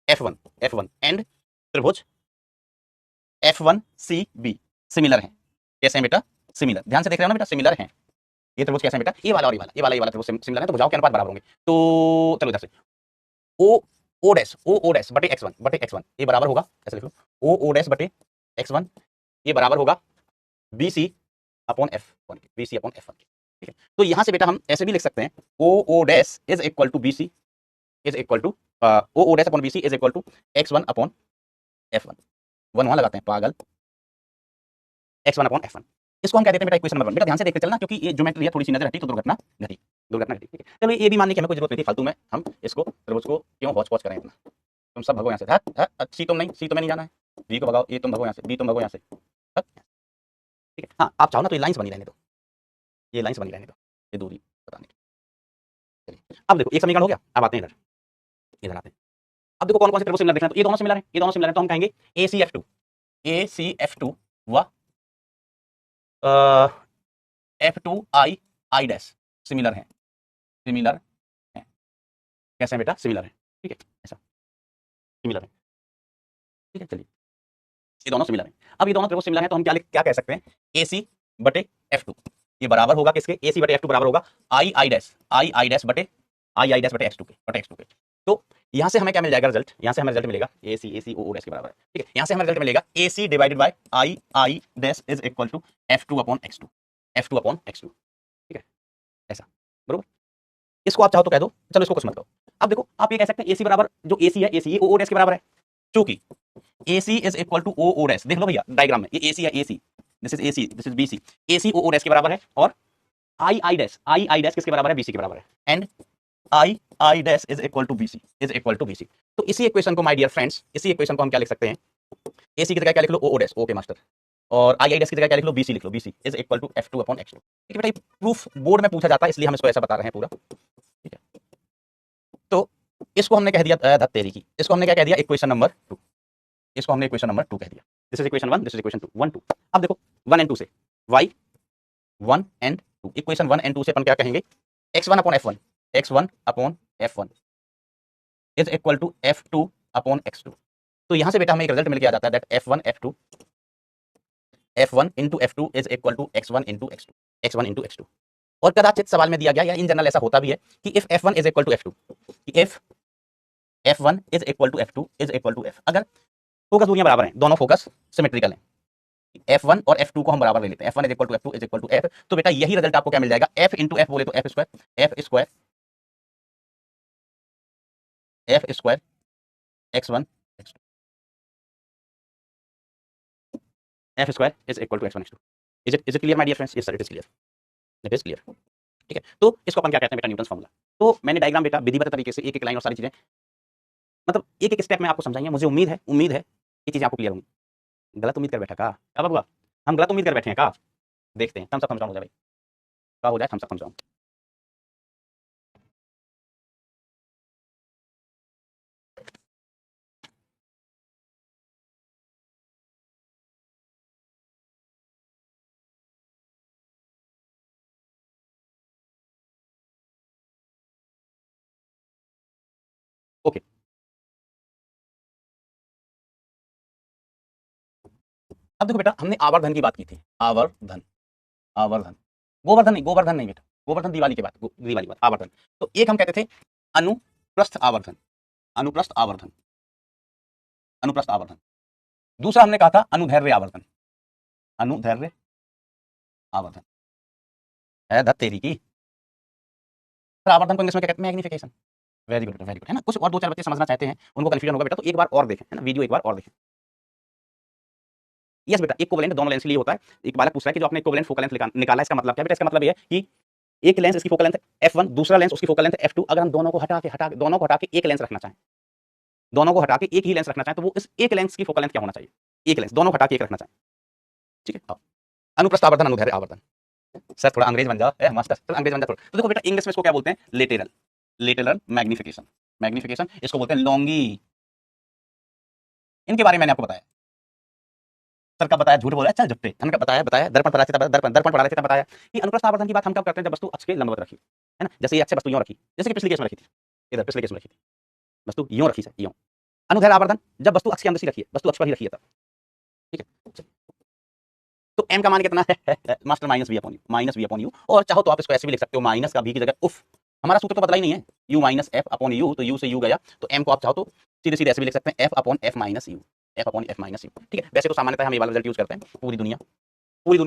f1 f1 and त्रिभुज f1 c b सिमिलर हैं, कैसे हैं बेटा, सिमिलर, ध्यान से देख रहे हो ना बेटा, सिमिलर हैं। ये त्रिभुज कैसे हैं बेटा, ये वाला और ये वाला, ये वाला त्रिभुज सिमिलर है, तो भुजाओं के अनुपात बराबर होंगे। तो चलो इधर से, ओ ओ डैश बटे x1 ये बराबर होगा, ऐसे लिख लो, ओ डैश बटे x1 ये बराबर होगा BC अपॉन F1 के, BC अपॉन F1 के, ठीक है। तो यहां से बेटा हम ऐसे भी लिख सकते हैं O dash is equal to BC is equal to O dash upon BC is equal to x1 upon F1, one वहां लगाते हैं पागल, x1 अपॉन F1। इसको हम कह देते हैं बेटा इक्वेशन नंबर 1। बेटा ध्यान से देखते चलना, क्योंकि ये ज्योमेट्री है, थोड़ी सी नजर हटी तो दुर्घटना घटी, ठीक है। चलो ये भी मानने की हमें कोई जरूरत नहीं थी, फालतू में हम इसको त्रिभुज को क्यों हौच पौच करें इतना। तुम सब भगो यहाँ से, सी तुम नहीं, सी तुम्हें नहीं जाना है, बी को भगाओ, ए तुम भगो यहाँ से, बी तुम भगो यहाँ से, ठीक है। हाँ आप चाहो ना तो ये लाइंस बनी रहने दो, ये लाइंस बनी रहने दो, ये दूरी बताने की। चलिए अब देखो एक समीकरण हो गया, अब आते हैं इधर, इधर आते हैं। अब देखो कौन कौन से त्रिभुज सिमिलर देखना है, तो ये दोनों सिमिलर है, ये दोनों सिमिलर है, तो हम कहेंगे ACF2 व F2 I डैश सिमिलर है, सिमिलर है, कैसे है बेटा, सिमिलर है, ठीक है, ऐसा सिमिलर है, ठीक है। चलिए ये दोनों सिमिलर हैं। अब ये दोनों त्रिभुज सिमिलर हैं तो हम क्या कह सकते हैं, AC बटे F2 ये बराबर होगा किसके, AC बटे F2 बराबर होगा I डैश बटे X2 के। तो यहां से हमें क्या मिल जाएगा रिजल्ट, यहां से हमें रिजल्ट मिलेगा AC O डैश के बराबर है, ठीक है। यहां से हमें रिजल्ट मिलेगा AC divided by I dash is equal to F2 upon X2, ठीक है, ऐसा बरोबर। इसको आप चाहो तो कह दो, चलो इसको कुछ मत कहो। अब देखो आप ये कह सकते हैं AC बराबर जो AC है, AC ये O डैश के बराबर है, क्योंकि AC is equal to O dash, देख लो भैया डायग्राम में, ये AC है, AC this is AC, this is BC, AC O dash के बराबर है, और I डैश किसके बराबर है, BC के बराबर है, and I dash is equal to BC। तो इसी इक्वेशन को माय डियर फ्रेंड्स, इसी इक्वेशन को हम क्या लिख सकते हैं, AC की जगह क्या लिख लो, O डैश, ओके मास्टर, और I डैश की जगह क्या लिख लो, BC लिख लो, BC is equal to F2 upon X2, ठीक है बेटा। ये प्रूफ बोर्ड में पूछा जाता है, इसलिए हम इसको ऐसा बता रहे हैं पूरा, ठीक है। तो इसको हमने कह दिया धत्तेरी की, इसको हमने क्या कह दिया, इक्वेशन नंबर 2, इसको हमने इक्वेशन नंबर 2 कह दिया, this is equation 1, this is equation 2, 1 2। अब देखो 1 एंड 2 से y 1 एंड 2, इक्वेशन 1 एंड 2 से अपन क्या कहेंगे, x1 upon f1 is equal to f2 upon x2। तो यहां से बेटा हमें एक रिजल्ट मिल के आ जाता है that f1 into f2 is equal to x1 into x2। और कदाचित सवाल में दिया गया या इन जनरल ऐसा होता भी है कि if f1 is equal to f2, if f1 is equal to f2 is equal to f, अगर फोकस दूरियां बराबर हैं, दोनों फोकस सिमेट्रिकल हैं, f1 और f2 को हम बराबर ले लेते हैं, f1 is equal to f2 is equal to f, तो बेटा यही रिजल्ट आपको क्या मिल जाएगा, f इंटू f बोले तो f square x1 x2, f square is equal to x1 x2। Is it clear my dear friends, yes sir it is clear, it is clear, ठीक है। तो इसको अपन क्या कहते हैं बेटा, न्यूटन्स फार्मूला। तो मैंने डायग्राम बेटा विधिवत तरीके से एक एक लाइन और सारी चीजें मतलब एक एक स्टेप में आपको समझाई है, मुझे उम्मीद है ये चीजें आपको क्लियर होंगी। गलत उम्मीद कर बैठा का, अब हुआ हम गलत उम्मीद कर बैठे हैं का, देखते हैं, थम्स अप हो जाए भाई, का हो जाए थम्स अप। ओके अब देखो बेटा हमने आवर्धन की बात की थी, आवर्धन गोवर्धन नहीं बेटा, गोवर्धन दिवाली के बाद, दिवाली बात, आवर्धन। तो एक हम कहते थे अनुप्रस्थ आवर्धन, अनुप्रस्थ आवर्धन। दूसरा हमने कहा था अनुदैर्ध्य आवर्धन है धत तेरी की। आवर्धन को इंग्लिश में क्या कहते हैं, मैग्निफिकेशन। वेरी गुड है ना। कुछ और दो चार बच्चे समझना चाहते हैं, उनको कंफ्यूजन होगा बेटा, तो एक बार और देखें, है ना, वीडियो एक बार और देखें। यस बेटा इक्विवेलेंट दोनों लेंस के लिए होता है। एक बालक पूछ रहा है कि जो आपने इक्विवेलेंट फोकल लेंथ निकाला, इसका मतलब क्या बेटा, इसका मतलब ये है कि एक लेंस इसकी फोकल लेंथ f1, दूसरा लेंस उसकी फोकल लेंथ f2, अगर हम दोनों को हटा के दोनों को हटा के एक लेंस रखना चाहें, दोनों को हटा के एक ही लेंस रखना चाहें, तो वो इस एक लेंस की फोकल लेंथ क्या होना चाहिए, एक लेंस दोनों को हटा के एक रखना चाहें, ठीक है। अनुप्रस्थ आवर्धन अनुदैर्ध्य आवर्धन। सर थोड़ा अंग्रेज बन जाओ मास्टर, थोड़ा अंग्रेज बन जाओ। तो देखो बेटा इंग्लिश में इसको क्या बोलते हैं, लेटरल मैग्निफिकेशन, इसको बोलते हैं लॉन्गी। इनके बारे में मैंने आपको बताया, सर का बताया, झूठ बोला, चल झुट्टे, हमने बताया दर्पण पढ़ा रहे थे, बताया कि अनुप्रस्थ आवर्धन की बात हम कब करते हैं, जब वस्तु अक्ष के लंबवत रखी है ना, जैसे ये अक्ष वस्तु यूं रखी, जैसे कि पिछले केस में रखी थी, इधर पिछले केस में रखी थी, वस्तु यूं रखी है यूं। अनुदैर्ध्य आवर्धन जब वस्तु अक्ष के अंदर ही रखी है, वस्तु अक्ष पर ही रखी है तब, ठीक है। तो m का मान कितना है master, minus v upon you, और चाहो तो आप इसको ऐसे भी लिख सकते हो, माइनस का v की जगह उफ हमारा सूत्र तो बदला ही नहीं है, u minus F upon you, तो u से u गया, तो m को आप चाहो तो सीधे सीधे ऐसे भी लिख सकते हैं f upon F minus you, F upon F minus you. ठीक है, वैसे तो सामान्यतः हम ये वाला रिजल्ट यूज करते हैं, पूरी दुनिया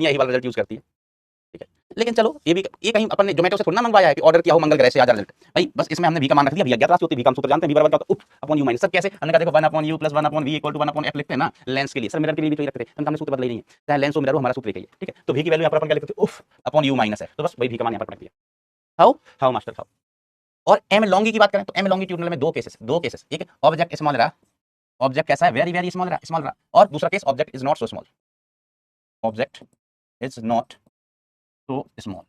यही वाला रिजल्ट यूज करती है। ठीक है, लेकिन चलो ये कहीं अपन ने जोमेटो से थोड़ा ना मंगवाया है कि ऑर्डर किया हो मंगल ग्रह से आ जा रिजल्ट, भाई बस इसमें हमने v का मान रख दिया, v अज्ञात राशि होती है, v का हम सूत्र जानते हैं, v बराबर क्या होता है उफ अपॉन u माइनस, सब कैसे हमने कहा देखो 1 upon u plus 1 upon v equal to 1 upon f लिखते हैं ना लेंस के लिए, सर मिरर के लिए भी तो ही रखते थे, हमने सूत्र बदला ही नहीं है, चाहे लेंस हो मिरर हो हमारा सूत्र एक ही है। ठीक है, तो v की वैल्यू यहां पर अपन क्या लिखते थे उफ अपॉन u माइनस है, तो बस वही v का मान यहां पर रख दिया। How master how. और m लॉन्गी की बात करें तो m लॉन्गिट्यूडनल में दो केसेस, एक ऑब्जेक्ट स्मॉल रहा, ऑब्जेक्ट कैसा है वेरी वेरी स्मॉल रहा, और दूसरा case object is not so small, object is not so small.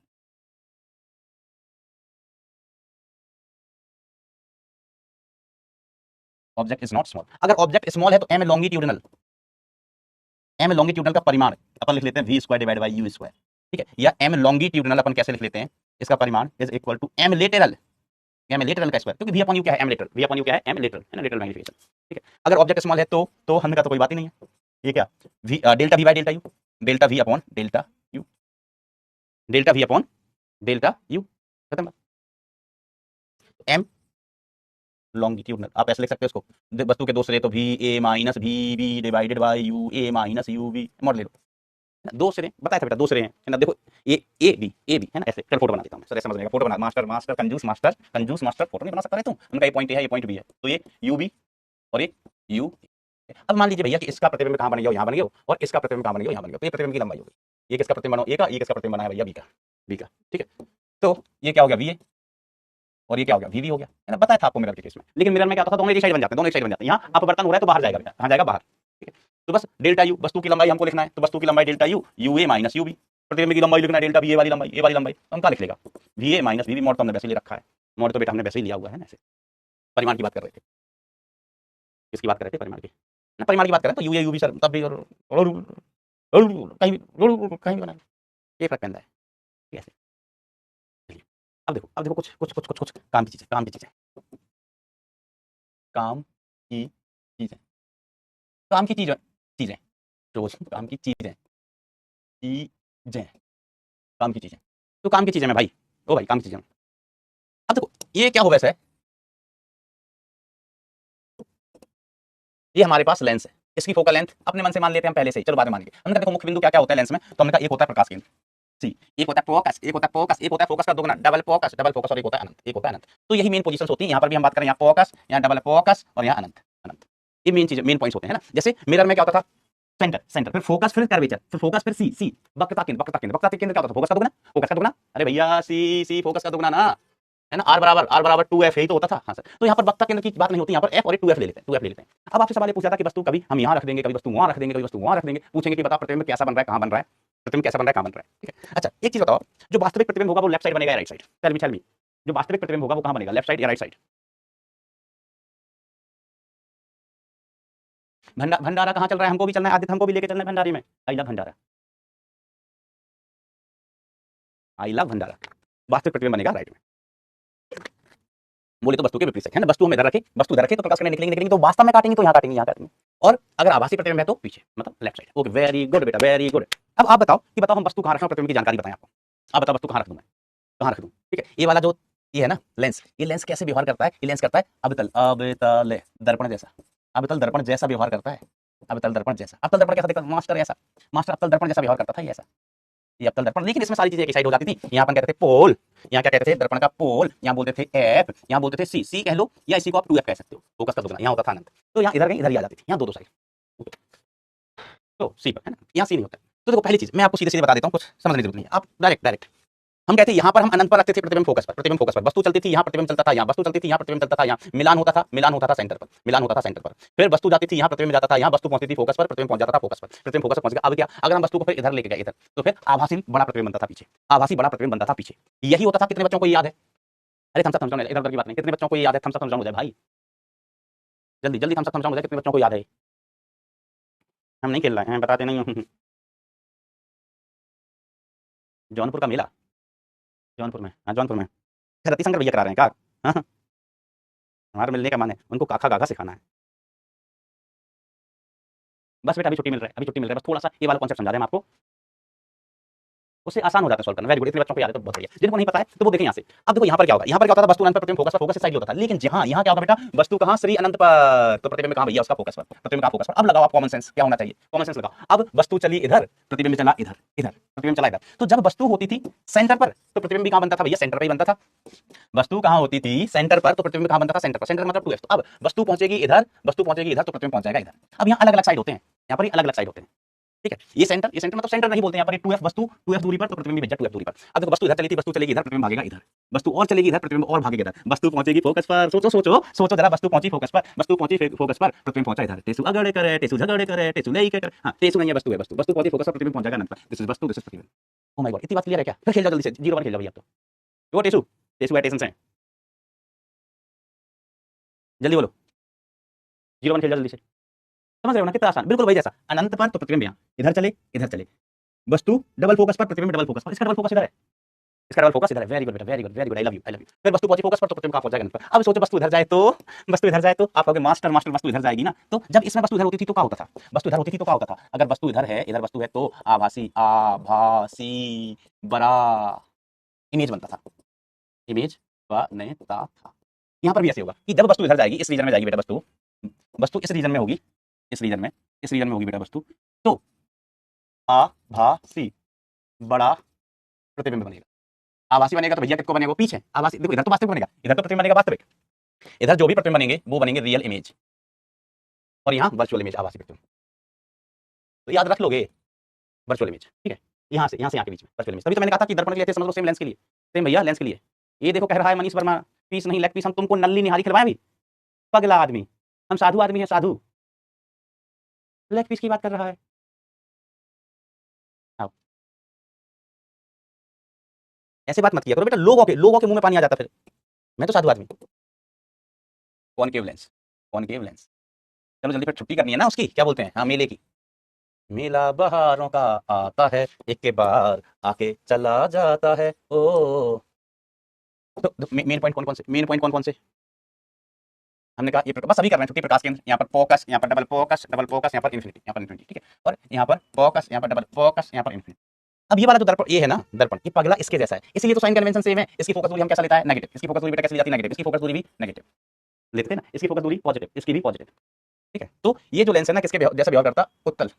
Object is not small, अगर ऑब्जेक्ट स्मॉल है तो m लॉन्गिट्यूडनल का परिमाण अपन लिख लेते हैं v square divide by u square. ठीक है, या m लॉन्गिट्यूडनल अपन कैसे लिख लेते हैं, इसका परिमाण is equal to m lateral का स्क्वायर, क्योंकि v अपॉन u क्या है m lateral, v upon u क्या है m लेटरल है ना, लेटरल मैग्नीफिकेशन। ठीक है, अगर ऑब्जेक्ट स्मॉल है तो हमने कहा तो कोई बात ही नहीं है, ये क्या delta v by delta u, delta v upon delta u, delta v upon delta u, खत्म बात। m लॉन्गिट्यूडनल आप ऐसे लिख सकते हो इसको, वस्तु के दो सिरे तो v a minus v b divided by u a minus u b, model ले लो, दो सिरे बताया था बेटा, दो सिरे हैं है ना, देखो ए बी है ना, ऐसे चल फोटो बना देता हूं सर, ऐसे समझने का, फोटो बना, मास्टर कंजूस मास्टर फोटो नहीं बना सकता तुम, उनका ये पॉइंट है ये पॉइंट बी है, तो ये यू बी और ये यू। अब मान लीजिए भैया कि इसका प्रतिबिंब कहां बन गया, यहां बन गया, और इसका प्रतिबिंब कहां बन गया, यहां बन गया, तो ये प्रतिबिंब की लंबाई होगी, ये किसका प्रतिबिंब बना, ए का, ये किसका प्रतिबिंब बना है भैया बी का। ठीक है, तो ये क्या हो गया वी ए, और ये क्या हो गया वी हो गया, है ना, बताया था आपको मिरर के केस में, लेकिन मिरर में क्या होता था दोनों एक साइड बन जाते हैं, दोनों एक साइड बन जाते हैं, यहाँ अपवर्तन हो रहा है तो बाहर जाएगा बेटा, कहां जाएगा बाहर। ठीक है, तो बस डेल्टा यू वस्तु की लंबाई हमको लिखना है, तो वस्तु की लंबाई delta u a minus u b, प्रतिबिंब की लंबाई लिखना है डेल्टा वी ए वाली लंबाई, तो हम क्या लिख लेगा v a minus v b, मोड तो हमने वैसे ही रखा है, मोड तो बेटा हमने वैसे ही लिया हुआ है ना, ऐसे परिमाण की बात कर रहे थे, किसकी बात कर रहे थे, परिमाण की ना, परिमाण की बात करें तो u a u b sir तब भी कहीं भी बना ये फर्क पैदा है। ठीक है, चलिए अब देखो कुछ काम की चीजें, काम की चीजें रोज काम की चीजें तो काम की चीजें में भाई, ओ भाई काम की चीजें में। अब देखो ये क्या हो वैसे है, ये हमारे पास लेंस है, इसकी फोकल लेंथ अपने मन से मान लेते हैं हम पहले से ही, चलो बाद में मान लेंगे। हमने कहा देखो मुख्य बिंदु क्या क्या होता है लेंस में, तो हमने कहा एक होता है प्रकाश केंद्र सी, एक होता है फोकस, एक होता है फोकस का दोगुना डबल फोकस, और एक होता है अनंत, तो यही मेन पोजीशंस होती हैं। यहाँ पर भी हम बात करें, यहाँ फोकस, यहाँ डबल फोकस और यहाँ अनंत, ये मेन चीज मेन पॉइंट्स होते हैं ना। जैसे मिरर में क्या होता था, सेंटर फिर फोकस फिर कर्वेचर फिर फोकस फिर सी वक्रता केंद्र क्या होता था, फोकस का दुगना, अरे भैया सी फोकस का दुगना ना, है ना, आर बराबर 2f यही तो होता था। हाँ सर, तो यहाँ पर वक्रता केंद्र की बात नहीं होती, यहाँ पर f और 2f ले लेते हैं। अब आपसे सवाल ये पूछा था कि वस्तु कभी हम यहाँ रख देंगे, कभी वस्तु वहाँ रख देंगे, पूछेंगे कि बता प्रतिबिंब कैसा बन रहा है, कहाँ बन रहा है। ठीक है, अच्छा एक चीज बताओ, जो वास्तविक प्रतिबिंब होगा वो लेफ्ट साइड बनेगा या राइट साइड, टेल मी जो वास्तविक प्रतिबिंब होगा वो कहाँ बनेगा, लेफ्ट साइड या राइट साइड। भंडारा कहाँ चल रहा है, हमको भी चलना है, आदित्य हमको भी लेके चलना है भंडारी में, आई लव भंडारा, वास्तविक प्रतिबिंब बनेगा राइट में, बोले तो वस्तु के विपरीत है ना, वस्तु में इधर रखे तो प्रकाश किरणें निकलेंगे तो वास्तव में काटेंगे, तो यहाँ काटेंगे, और अगर आभासी प्रतिबिंब है तो पीछे मतलब left side. Okay very good बेटा वेरी गुड। अब आप बताओ हम वस्तु कहाँ रखें, प्रतिबिंब की जानकारी बताएं आपको, आप बताओ वस्तु कहाँ रख दूं मैं, कहाँ रख दूं। ठीक है, ये वाला जो ये है ना लेंस, ये लेंस कैसे व्यवहार करता है, ये लेंस करता है अवतल दर्पण जैसा, अवतल दर्पण जैसा व्यवहार करता है, अवतल दर्पण कैसा देखता मास्टर, ऐसा मास्टर अवतल दर्पण जैसा व्यवहार करता था, ये ऐसा ये अवतल दर्पण, लेकिन इसमें सारी चीजें एक साइड हो जाती थी। यहाँ पर कहते थे पोल, यहाँ क्या कहते थे दर्पण का पोल, यहाँ बोलते थे एफ, यहाँ बोलते थे सी कह लो, या इसी को आप 2f कह सकते हो, फोकस का दुगना, यहाँ होता था अनंत, तो यहाँ इधर कहीं इधर ही आ जाती थी, यहाँ दो साइड, तो सी पर है ना, यहाँ सी नहीं होता। तो देखो पहली चीज मैं आपको सीधे सीधे बता देता हूँ, कुछ समझने की जरूरत नहीं है, आप डायरेक्ट हम कहते हैं यहाँ पर हम अनंत पर रखते थे प्रतिबिंब फोकस पर, वस्तु चलती थी यहाँ, प्रतिबिंब चलता था यहाँ, वस्तु चलती थी यहाँ, प्रतिबिंब चलता था यहाँ, मिलान होता था सेंटर पर, फिर वस्तु जाती थी यहाँ, प्रतिबिंब जाता था यहाँ, वस्तु पहुंचती थी फोकस पर, प्रतिबिंब पहुंच जाता था फोकस पर, प्रतिबिंब फोकस पर पहुंच गया। अब क्या, अगर हम वस्तु को फिर इधर लेके गए इधर, तो फिर आभासी बड़ा प्रतिबिंब बनता था पीछे, यही होता था। कितने बच्चों को याद है, अरे थम्स अप समझाओ, इधर की बात नहीं, कितने बच्चों को याद है, थम्स अप समझाओ मुझे भाई, जल्दी थम्स अप समझाओ मुझे, कितने बच्चों को याद है, हम नहीं खेल रहे हैं, बताते नहीं हूँ। जौनपुर का मेला, जौनपुर में, हाँ जौनपुर में रति शंकर भैया करा रहे हैं क्या, हाँ हमारा मिलने का मन है, उनको काका गागा सिखाना है। बस बेटा अभी छुट्टी मिल रहा है, बस थोड़ा सा ये वाला कॉन्सेप्ट समझा रहे हैं हम आपको, उससे आसान हो जाता है सॉल्व करना। वेरी गुड, इतने बच्चों को याद है तो बहुत बढ़िया। जिनको नहीं पता है तो वो देखें यहाँ से। अब देखो यहाँ पर क्या होगा, यहाँ पर क्या होता था, वस्तु अनंत पर प्रतिबिंब फोकस पर, फोकस इस साइड होता था। लेकिन जहाँ यहाँ क्या होगा बेटा, वस्तु कहाँ, श्री अनंत पर, तो प्रतिबिंब कहाँ भैया, उसका फोकस पर, प्रतिबिंब का फोकस पर। अब लगाओ आप कॉमन सेंस, क्या होना चाहिए, कॉमन सेंस लगाओ। अब वस्तु चली इधर, प्रतिबिंब चला इधर, इधर प्रतिबिंब चला इधर। तो जब वस्तु होती थी सेंटर पर तो प्रतिबिंब भी कहाँ बनता था भैया, सेंटर पर ही बनता था। वस्तु कहाँ होती थी, सेंटर पर, तो प्रतिबिंब कहाँ बनता था, सेंटर पर। सेंटर मतलब 2f। तो अब वस्तु पहुंचेगी इधर, वस्तु पहुंचेगी इधर, तो प्रतिबिंब पहुंच जाएगा इधर। अब यहाँ अलग अलग साइड होते हैं, यहाँ पर अलग अलग साइड होते हैं, ठीक है। ये सेंटर मतलब सेंटर नहीं बोलते, यहाँ पर 2f वस्तु, 2f दूरी पर, तो प्रतिबिंब भी भेजा 2f दूरी पर। अब देखो वस्तु इधर चली थी, वस्तु चलेगी इधर, प्रतिबिंब भागेगा इधर। वस्तु और चलेगी इधर, प्रतिबिंब और भागेगा इधर। वस्तु पहुंचेगी फोकस पर, सोचो सोचो सोचो जरा, वस्तु पहुंची फोकस पर, वस्तु पहुंची फोकस पर, प्रतिबिंब पहुंचा इधर। टेसु अगड़े करे, टेसु झगड़े करे, टेसु नहीं करे, हाँ टेसु नहीं है, वस्तु है, वस्तु वस्तु पहुंची फोकस पर, प्रतिबिंब पहुंच जाएगा अनंत पर। दिस इज वस्तु, दिस इज प्रतिबिंब। ओ माय गॉड, इतनी बात क्लियर है क्या? फिर खेल जाओ जल्दी से, 0 पर खेल जाओ भैया। अब तो वो टेसु, टेसु है, टेंशन से जल्दी बोलो, 0 पर खेल जाओ जल्दी से। समझ रहे हो ना कितना आसान, बिल्कुल वही जैसा। अनंत पर तो प्रतिबिंब यहाँ इधर चले, इधर चले। वस्तु डबल फोकस पर, प्रतिबिंब डबल फोकस पर। इसका डबल फोकस इधर है, इसका डबल फोकस इधर है। वेरी गुड बेटा, very good, very good, I love you, I love you. फिर वस्तु पहुंची फोकस पर, तो प्रतिबिंब कहाँ पहुंच जाएगा अनंत पर। अब सोचो वस्तु इधर जाए तो, वस्तु इधर जाए तो आप कहोगे मास्टर मास्टर वस्तु इधर जाएगी ना। तो जब इसमें वस्तु इधर होती थी तो क्या होता था, वस्तु इधर होती थी तो क्या होता था, अगर वस्तु इधर है, इधर वस्तु है, तो आभासी, आभासी बड़ा इमेज बनता था, इमेज बनता था। यहाँ पर भी ऐसे होगा कि जब वस्तु इधर जाएगी, इस रीजन में जाएगी बेटा वस्तु, वस्तु इस रीजन में होगी, इस रीजन में, इस रीजन में होगी बेटा वस्तु, तो आभासी बड़ा प्रतिबिंब बनेगा। आभासी बनेगा तो भैया किसको बनेगा, पीछे आभासी। देखो इधर तो वास्तविक बनेगा, इधर तो प्रतिबिंब बनेगा वास्तविक। इधर जो भी प्रतिबिंब बनेंगे वो बनेंगे रियल इमेज, और यहाँ वर्चुअल इमेज, आभासी प्रतिबिंब। तो याद रख लोगे वर्चुअल इमेज, ठीक है। यहाँ से यहाँ के बीच में वर्चुअल इमेज। तभी तो मैंने कहा था कि दर्पण के लिए थे, समझ लो सेम लेंस के लिए, सेम भैया लेंस के लिए। ये देखो कह रहा है मनीष वर्मा, पीस नहीं लेग पीस, हम तुमको नल्ली निहारी खिलवाए भी, पगला आदमी, हम साधु आदमी है, साधु लेग पीस की बात कर रहा है। आओ, ऐसे बात मत किया करो बेटा, लोगों के मुंह में पानी आ जाता फिर। मैं तो साधु आदमी। Concave lens, concave lens. चलो जल्दी, फिर छुट्टी करनी है ना उसकी, क्या बोलते हैं, हाँ मेले की। मेला बहारों का आता है, एक के बार आके चला जाता है, ओ। तो मेन पॉइंट कौन कौन से, मेन पॉइंट कौन कौन से हमने कहा, ये बस अभी कर रहे हैं छुट्टी प्रकाश केंद्र। यहाँ पर फोकस, यहाँ पर डबल फोकस, डबल फोकस, यहाँ पर इन्फिनिटी, यहाँ पर इन्फिनिटी, ठीक है। और यहाँ पर फोकस, यहाँ पर डबल फोकस, यहाँ पर इन्फिनिटी। अब ये वाला जो दर्पण ये है ना, दर्पण ये पगला इसके जैसा है, इसलिए तो साइन कन्वेंशन सेम है। इसकी फोकस दूरी हम कैसा लेता है, नेगेटिव। इसकी फोकस दूरी बेटा कैसे ली जाती है, नेगेटिव। इसकी फोकस दूरी भी नेगेटिव लेते हैं ना, इसकी फोकस दूरी पॉजिटिव, इसकी भी पॉजिटिव, ठीक है। तो ये जो लेंस है ना, किसके जैसा व्यवहार करता, उत्तल,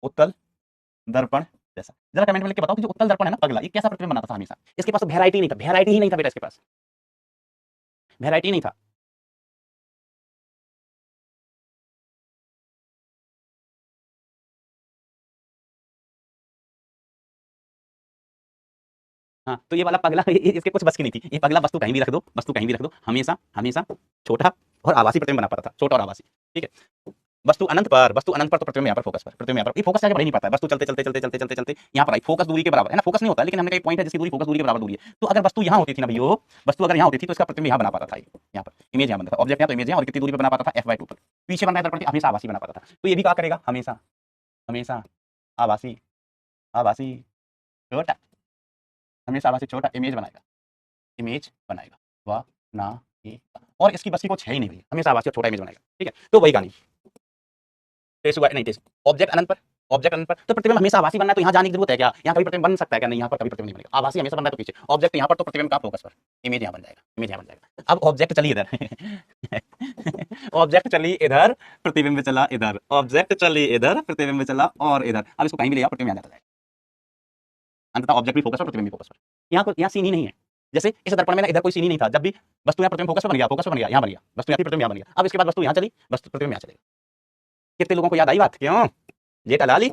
उत्तल दर्पण जैसा। जरा कमेंट में लिख के बताओ कि जो उत्तल दर्पण है ना पगला, ये कैसा प्रतिबिंब बनाता था हमेशा। इसके पास वेराइटी नहीं था, वेराइटी ही नहीं था बेटा, इसके पास वेराइटी नहीं था। हाँ, तो ये वाला पगला इसके कुछ बस की नहीं थी। ये पगला वस्तु कहीं भी रख दो, वस्तु कहीं भी रख दो, हमेशा हमेशा छोटा और आभासी प्रतिबिंब बना पाता था, छोटा और आभासी, ठीक है। वस्तु अनंत पर, वस्तु अनंत पर, तो प्रतिबिंब यहाँ पर फोकस पर, प्रतिबिंब यहाँ पर। ये फोकस आगे बढ़ नहीं पाता है, वस्तु चलते चलते चलते चलते चलते चलते यहाँ पर आई, फोकस दूरी के बराबर है ना, फोकस नहीं होता, लेकिन हमने कहा पॉइंट है जिसकी दूरी फोकस दूरी के बराबर दूरी है। तो अगर वस्तु यहाँ होती थी ना भैया, वस्तु अगर यहाँ होती थी तो इसका प्रतिबिंब यहाँ बना पाता था, यहाँ पर इमेज यहाँ बनता था, ऑब्जेक्ट यहाँ तो इमेज यहाँ, और कितनी दूरी पर बना पाता था, f/2 पर। पीछे बन रहा है दर्पण के, हमेशा आभासी बना पाता था। तो ये भी क्या करेगा, हमेशा हमेशा आभासी, आभासी छोटा, हमेशा आभासी छोटा इमेज बनाएगा, इमेज बनाएगा, वाह ना ये। और इसकी बस की कुछ है ही नहीं भैया, हमेशा आभासी और छोटा इमेज बनाएगा, ठीक है। तो वही कहानी, टेसु नहीं, टेसु ऑब्जेक्ट अनंत पर, ऑब्जेक्ट अनंत पर, तो प्रतिबिंब हमेशा आभासी बनना है। तो यहाँ जाने की जरूरत है क्या, यहाँ कभी प्रतिबिंब बन सकता है क्या, नहीं, यहाँ पर कभी प्रतिबिंब नहीं बनेगा। आभासी हमेशा बन रहा है तो पीछे, ऑब्जेक्ट यहाँ पर, तो प्रतिबिंब का फोकस पर, इमेज यहाँ बन जाएगा, इमेज यहाँ बन जाएगा। अब ऑब्जेक्ट चली इधर ऑब्जेक्ट चली इधर, प्रतिबिंब चला इधर, ऑब्जेक्ट चली इधर, प्रतिबिंब चला और इधर। अब इसको कहीं भी ले आओ, प्रतिबिंब यहाँ जाता है, अंततः ऑब्जेक्ट भी फोकस पर, प्रतिबिंब भी फोकस पर। यहाँ सीन ही नहीं है। जैसे इस दर्पण में ना इधर कोई सीन ही नहीं था, जब भी वस्तु यहाँ प्रतिबिंब फोकस पर बन गया, फोकस पर बन गया, यहाँ बन गया, वस्तु यहाँ थी, प्रतिबिंब यहाँ बन गया। अब इसके बाद वस्तु यहाँ चली, वस्तु प्रतिबिंब यहाँ चलेगा। कितने लोगों को याद आई बात, क्यों जेठ अलाली,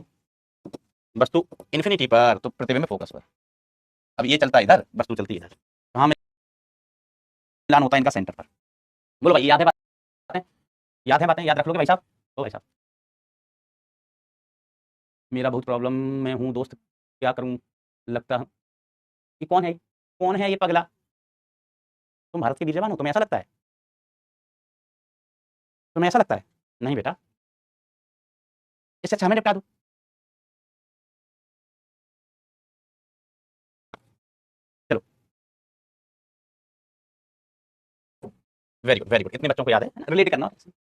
वस्तु इन्फिनिटी पर तो प्रतिबिंब फोकस पर। अब ये चलता है इधर, वस्तु चलती है इधर, कहाँ मिलान होता है इनका, सेंटर पर। बोलो भाई, याद है बातें, याद है बातें, याद रख लोगे भाई साहब। तो भाई साहब, मेरा बहुत प्रॉब्लम में हूँ दोस्त, क्या करूँ, लगता है कि कौन है ये पगला। तुम भारत के वीर जवान हो, तुम्हें ऐसा लगता है, तुम्हें ऐसा लगता है, नहीं बेटा, इससे अच्छा हमें निपटा दो। चलो, वेरी गुड, वेरी गुड, इतने बच्चों को याद है, रिलेट करना।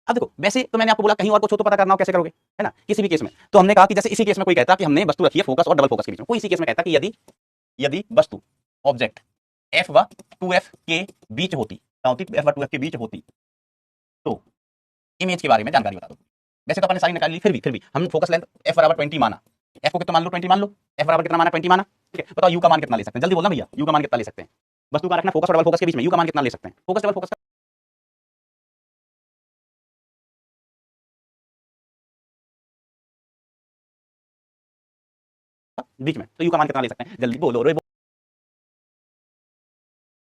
अब देखो वैसे तो मैंने आपको बोला कहीं और कुछ हो तो पता करना हो कैसे करोगे, है ना, किसी भी केस में। तो हमने कहा कि जैसे इसी केस में कोई कहता कि हमने वस्तु रखी है फोकस और डबल फोकस के बीच में, कोई इसी केस में कहता कि यदि यदि वस्तु ऑब्जेक्ट एफ व 2f के बीच होती, एफ व 2f के बीच होती, तो इमेज के बारे में जानकारी बता दो। वैसे तो अपन ने सारी निकाल ली, फिर भी हम फोकस लेंथ f बराबर 20 माना, f को कितना मान लो 20 मान लो, f बराबर कितना माना 20 माना, ठीक है। बताओ u का मान कितना ले सकते हैं, जल्दी बोलना भैया, u का मान कितना ले सकते हैं, वस्तु का रखना फोकस और डबल फोकस के बीच में, u का मान कितना ले सकते हैं, फोकस डबल फोकस का बीच में, तो u का मान कितना ले सकते हैं, जल्दी बोलो रे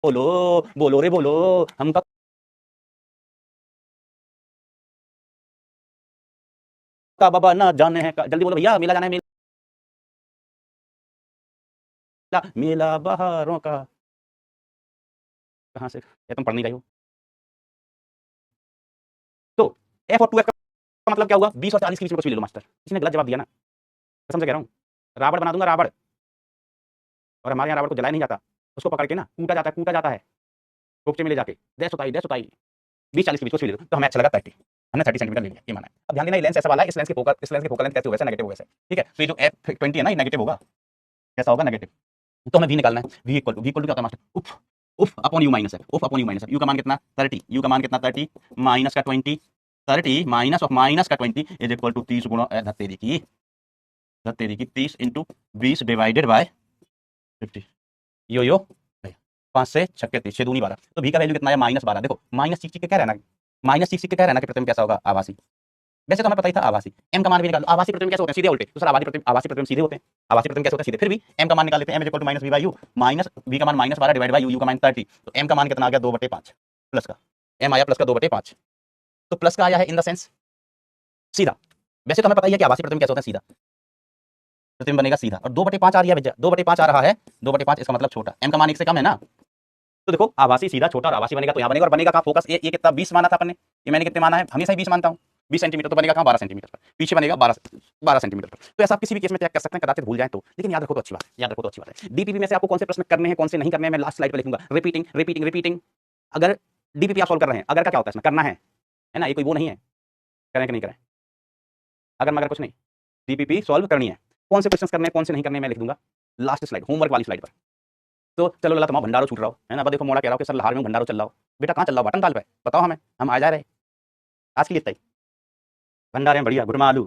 बोलो, बोलो रे बोलो, हम का बाबा ना जाने हैं, जल्दी बोलो भैया, मेला जाना है, मेला मेला बहारों का, कहां से, ये तुम पढ़ नहीं रही हो। तो f और 2f का मतलब क्या हुआ, 20 और 40 के बीच में कुछ भी ले लो मास्टर, इसने गलत जवाब दिया ना, कसम से कह रहा हूँ, रावण बना दूंगा रावण, और हमारे यहाँ रावण को जलाया नहीं जाता, उसको पकड़ के ना कूटा जाता है कोकचे में ले जाके, दे सुताई 20-40 के बीच कुछ भी ले लो, तो हमें अच्छा लगा 30, हमने 30 सेंटीमीटर ले लिया, ये माना है। अब ध्यान देना, ये लेंस ऐसा वाला है, इस लेंस के फोकल लेंथ कैसे होगा, नेगेटिव होगा, ठीक है। तो ये जो f20 है ना, ये नेगेटिव होगा, कैसा होगा, नेगेटिव। तो हमें v निकालना है, v इक्वल टू क्या होता है मास्टर, उफ उफ अपॉन यू माइनस है, उफ अपॉन यू माइनस है, यू का मान कितना 30, यू का मान कितना 30 माइनस का 20, 30 माइनस ऑफ माइनस का 20 इज इक्वल टू 30 गुणा धत्तेरी की 30 इंटू 20 डिवाइडेड बाय 50, यो 5 से 6 के 30, 6 दूनी 12, तो v का वैल्यू कितना है -12। देखो माइनस चिक चिक के कह रहा है ना, माइनस चिक चिक के कह रहा है ना कि प्रतिबिंब कैसा होगा, आभासी। वैसे तो हमें पता ही था आभासी, m का मान भी निकाल लो, आभासी प्रतिबिंब कैसे होते हैं, सीधे उल्टे, तो सर आभासी प्रतिबिंब सीधे होते हैं, आभासी प्रतिबिंब कैसे होते हैं, सीधे। फिर भी m का मान निकाल लेते हैं, m equal to minus v by u, minus v का मान -12 डिवाइड बाई यू का मान 30, तो m का मान कितना आ गया 2/5 प्लस का, m आया प्लस का 2/5, तो प्लस का आया है इन द सेंस सीधा। वैसे तो हमें पता ही है कि आभासी प्रतिबिंब कैसे होता है, सीधा प्रतिबिंब बनेगा सीधा, और 2/5 आ रही है भैया, 2/5 आ रहा है, 2/5 इसका मतलब छोटा, m का मान 1 से कम है ना, तो देखो आभासी सीधा छोटा और आभासी बनेगा, तो यहाँ बनेगा, और बनेगा कहाँ, फोकस ये कितना 20 माना था अपन ने, ये मैंने कितने माना है, हमेशा ही 20 मानता हूँ, 20 सेंटीमीटर, तो बनेगा कहाँ 12 सेंटीमीटर पर, पीछे बनेगा 12 सेंटीमीटर पर। तो ऐसा आप किसी भी केस में चेक कर सकते हैं, कदाचित भूल जाए तो, लेकिन याद रखो तो अच्छी बात है, याद रखो तो अच्छी बात है। डीपीपी में से आपको कौन से प्रश्न करने हैं कौन से नहीं करने हैं, मैं लास्ट स्लाइड पर लिखूंगा, रिपीटिंग। अगर डीपीपी आप सॉल्व कर रहे हैं, अगर का क्या होता है इसमें, करना है ना, ये कोई वो नहीं है करें कि नहीं करें, अगर मगर कुछ नहीं, डीपीपी सॉल्व करनी है, कौन से क्वेश्चन करने हैं कौन से नहीं करने, मैं लिख दूंगा लास्ट स्लाइड, होमवर्क वाली स्लाइड पर। तो चलो लला तुम्हारा भंडारो छूट रहा हो, है ना, अब देखो मोड़ा कह रहा हो कि सर लहार में भंडारो चल रहा हो, बेटा कहाँ चल रहा हो, बटन ताल पे बताओ हमें, हम आ जा रहे आज के लिए इतना ही, भंडारे में बढ़िया गुरमा आलू।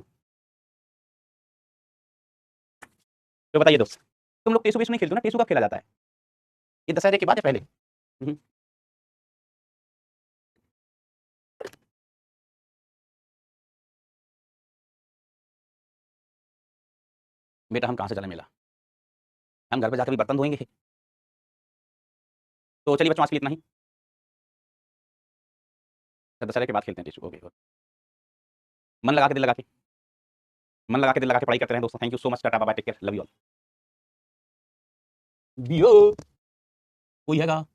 तो बताइए दोस्त, तुम लोग टेसू वेसू नहीं खेलते ना, टेसू कब खेला जाता है, ये दशहरे के बाद या पहले? बेटा हम कहाँ से चले मेला, हम घर पे जाकर भी बर्तन धोएंगे। तो चलिए बच्चों आज के लिए इतना ही, दशहरे के बाद खेलते हैं टेसू, ओके। मन लगा के दिल लगा के, मन लगा के दिल लगा के पढ़ाई करते हैं दोस्तों, थैंक यू सो मच, टाटा bye, take care, love you all. कोई हैगा